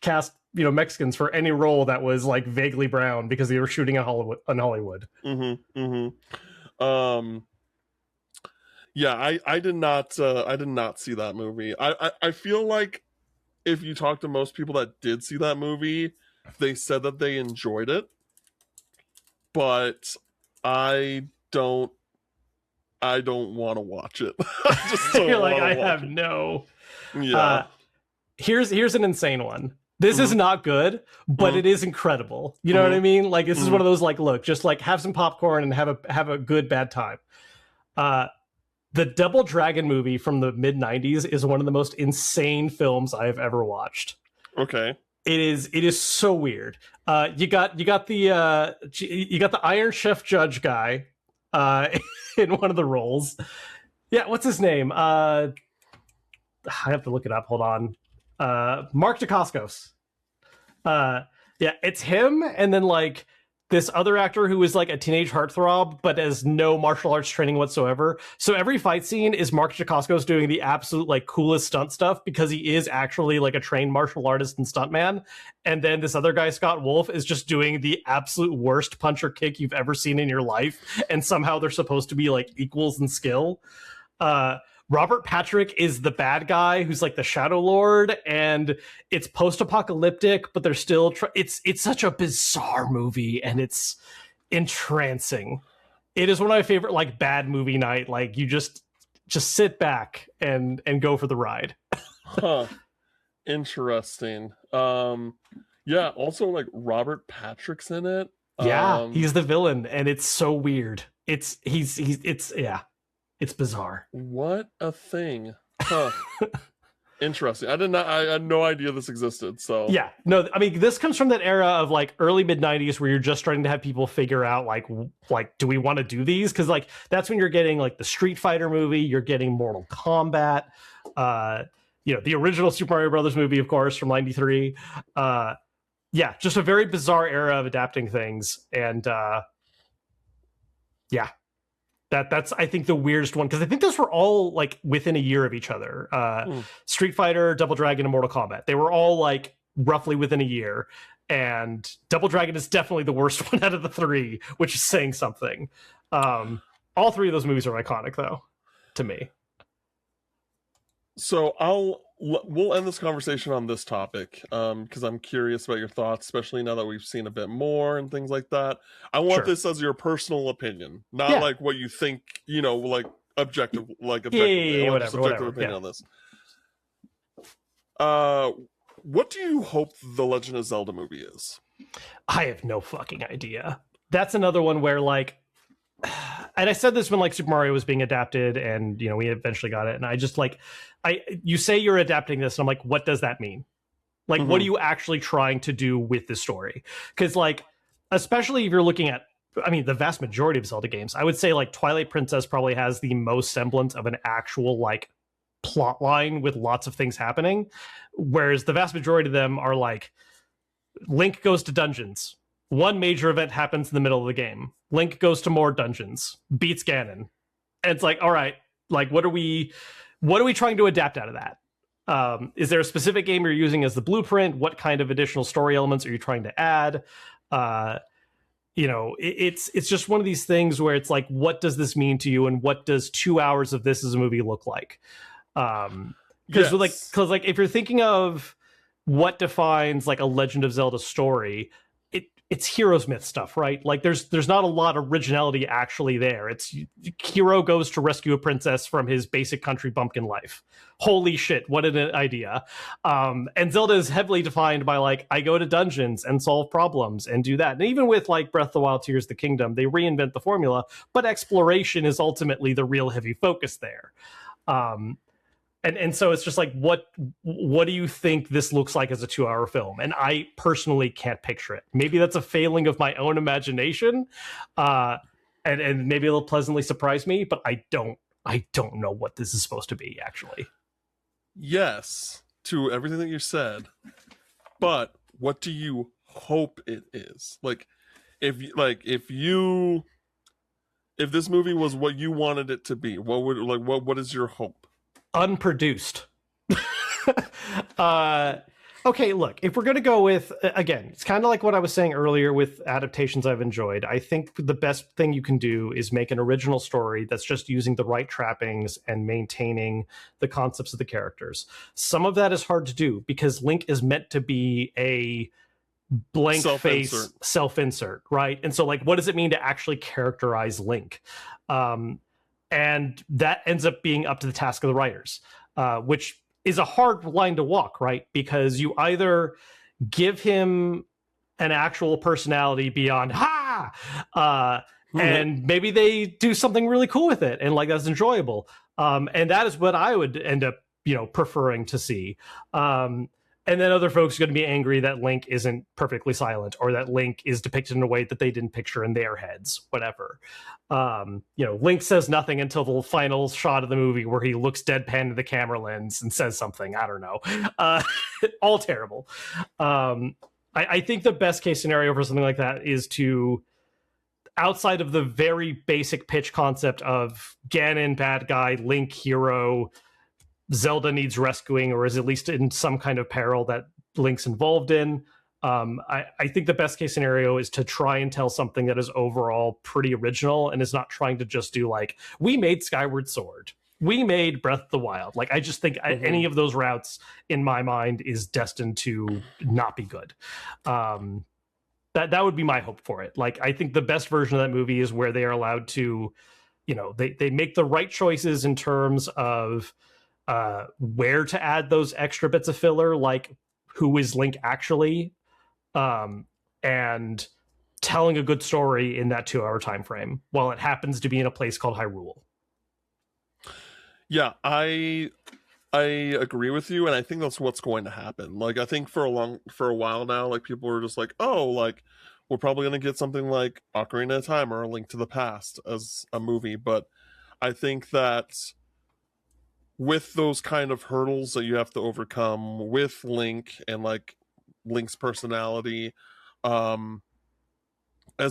cast Mexicans for any role that was like vaguely brown because they were shooting in Hollywood. Yeah, I did not see that movie. I feel like if you talk to most people that did see that movie, they said that they enjoyed it, but I I don't want to watch it. I just don't You're like, wanna I watch have it. no. Yeah. Here's an insane one. This is Mhm. not good, but Mhm. it is incredible. You know what I Mhm. mean? Like this is one Mhm. of those like, look, just like have some popcorn and have a good bad time. The Double Dragon movie from the mid '90s is one of the most insane films I have ever watched. Okay. It is so weird. You got the Iron Chef judge guy in one of the roles. Yeah, what's his name? I have to look it up. Hold on. Mark Dacascos. Uh, yeah, it's him, and then like this other actor who is like a teenage heartthrob, but has no martial arts training whatsoever. So every fight scene is Mark Dacascos doing the absolute like coolest stunt stuff because he is actually like a trained martial artist and stuntman. And then this other guy, Scott Wolf, is just doing the absolute worst punch or kick you've ever seen in your life, and somehow they're supposed to be like equals in skill. Uh, Robert Patrick is the bad guy who's like the Shadow Lord, and it's post-apocalyptic, but they're still it's such a bizarre movie, and it's entrancing. It is one of my favorite like bad movie night. Like you just sit back and go for the ride. Huh. Interesting. Yeah, also like Robert Patrick's in it. Yeah, Um he's the villain, and it's so weird. It's yeah, it's bizarre. what a thing. Huh. Interesting. I had no idea this existed, so Yeah, no, I mean this comes from that era of like early mid '90s where you're just starting to have people figure out like do we want to do these? Because like that's when you're getting like the Street Fighter movie, you're getting Mortal Kombat, the original Super Mario Brothers movie, of course, from '93. Yeah, just a very bizarre era of adapting things, and yeah, that's I think the weirdest one because I think those were all like within a year of each other. hmm. Street Fighter, Double Dragon, and Mortal Kombat. They were all like roughly within a year, and Double Dragon is definitely the worst one out of the three, which is saying something. All three of those movies are iconic, though, to me. So we'll end this conversation on this topic because I'm curious about your thoughts, especially now that we've seen a bit more and things like that. I want Sure. this as your personal opinion, not Yeah. like what you think, like objective, Yeah, I want whatever, subjective whatever, opinion yeah. on this. What do you hope the Legend of Zelda movie is? I have no fucking idea. That's another one where like, and I said this when like Super Mario was being adapted, and we eventually got it, and I just like, you say you're adapting this, and I'm like, what does that mean? Like, what are you actually trying to do with this story? Because like, especially if you're looking at, I mean, the vast majority of Zelda games, I would say like Twilight Princess probably has the most semblance of an actual like plot line with lots of things happening, whereas the vast majority of them are like Link goes to dungeons. One major event happens in the middle of the game. Link goes to more dungeons, beats Ganon. And it's like, all right, like what are we trying to adapt out of that? Is there a specific game you're using as the blueprint? What kind of additional story elements are you trying to add? It's just one of these things where it's like, what does this mean to you, and what does 2 hours of this as a movie look like? Because if you're thinking of what defines like a Legend of Zelda story, it's Heroes Myth stuff, right? Like there's not a lot of originality actually there. It's hero goes to rescue a princess from his basic country bumpkin life. Holy shit, what an idea. And Zelda is heavily defined by like, I go to dungeons and solve problems and do that. And even with like Breath of the Wild, Tears of the Kingdom, they reinvent the formula, but exploration is ultimately the real heavy focus there. And so it's just like, what do you think this looks like as a 2-hour film? And I personally can't picture it. Maybe that's a failing of my own imagination, and maybe it'll pleasantly surprise me. But I don't know what this is supposed to be actually. Yes, to everything that you said, but what do you hope it is? Like, if this movie was what you wanted it to be, what is your hope? Unproduced. Okay, look, if we're going to go with, again, it's kind of like what I was saying earlier with adaptations I've enjoyed. I think the best thing you can do is make an original story that's just using the right trappings and maintaining the concepts of the characters. Some of that is hard to do because Link is meant to be a blank face self-insert, right? And so like, what does it mean to actually characterize Link? and that ends up being up to the task of the writers, which is a hard line to walk, right? Because you either give him an actual personality beyond and maybe they do something really cool with it, and like that's enjoyable. And that is what I would end up, preferring to see. And then other folks are going to be angry that Link isn't perfectly silent, or that Link is depicted in a way that they didn't picture in their heads, whatever. Link says nothing until the final shot of the movie where he looks deadpan into the camera lens and says something. I don't know. All terrible. I think the best case scenario for something like that is to, outside of the very basic pitch concept of Ganon, bad guy, Link, hero, Zelda needs rescuing, or is at least in some kind of peril that Link's involved in. I think the best case scenario is to try and tell something that is overall pretty original and is not trying to just do like, we made Skyward Sword, we made Breath of the Wild. Like, I just think any of those routes in my mind is destined to not be good. That would be my hope for it. Like, I think the best version of that movie is where they are allowed to, they make the right choices in terms of where to add those extra bits of filler, like who is Link actually, and telling a good story in that 2-hour time frame while it happens to be in a place called Hyrule. Yeah, I agree with you, and I think that's what's going to happen. Like, I think for a while now, like, people are just like, oh, like, we're probably going to get something like Ocarina of Time or A Link to the Past as a movie, but I think that with those kind of hurdles that you have to overcome with Link and like Link's personality, as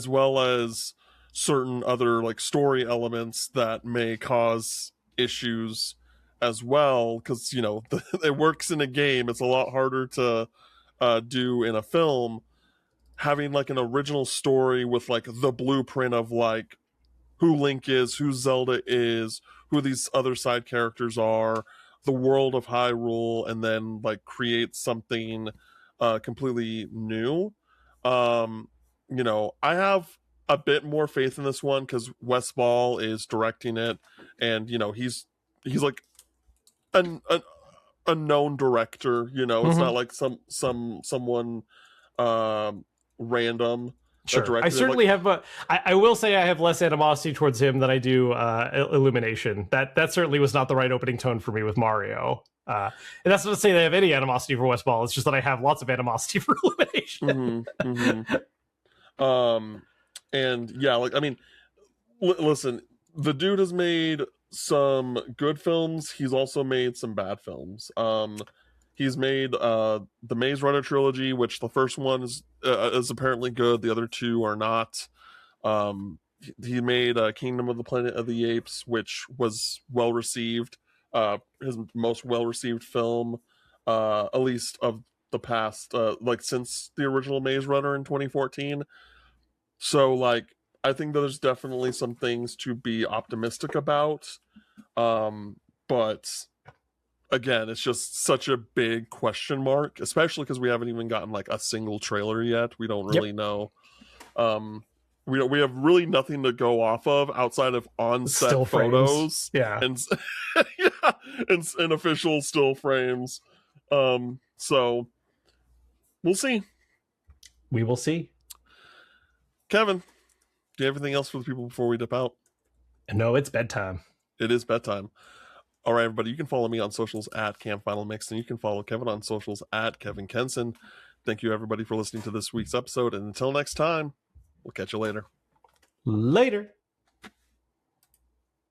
well as certain other like story elements that may cause issues as well, because it works in a game, it's a lot harder to do in a film. Having like an original story with like the blueprint of like who Link is, who Zelda is, who these other side characters are, the world of Hyrule, and then like create something completely new. I have a bit more faith in this one because Wes Ball is directing it, and he's like a known director. It's not like someone random. Sure. I certainly have. I will say I have less animosity towards him than I do Illumination. That certainly was not the right opening tone for me with Mario. And that's not to say that I have any animosity for West Ball. It's just that I have lots of animosity for Illumination. And yeah, like, I mean, listen, the dude has made some good films. He's also made some bad films. He's made the Maze Runner trilogy, which the first one is apparently good. The other two are not. He made Kingdom of the Planet of the Apes, which was well received. His most well received film, at least of the past, like since the original Maze Runner in 2014. So, like, I think there's definitely some things to be optimistic about. But again, it's just such a big question mark, especially because we haven't even gotten like a single trailer yet. We don't really know. We have really nothing to go off of outside of on-set still photos, frames. and official still frames. So we'll see. We will see. Kevin, do you have anything else for the people before we dip out? No, it's bedtime. It is bedtime. All right, everybody, you can follow me on socials at Camp Final Mix, and you can follow Kevin on socials at Kevin Kenson. Thank you, everybody, for listening to this week's episode, and until next time, we'll catch you later. Later.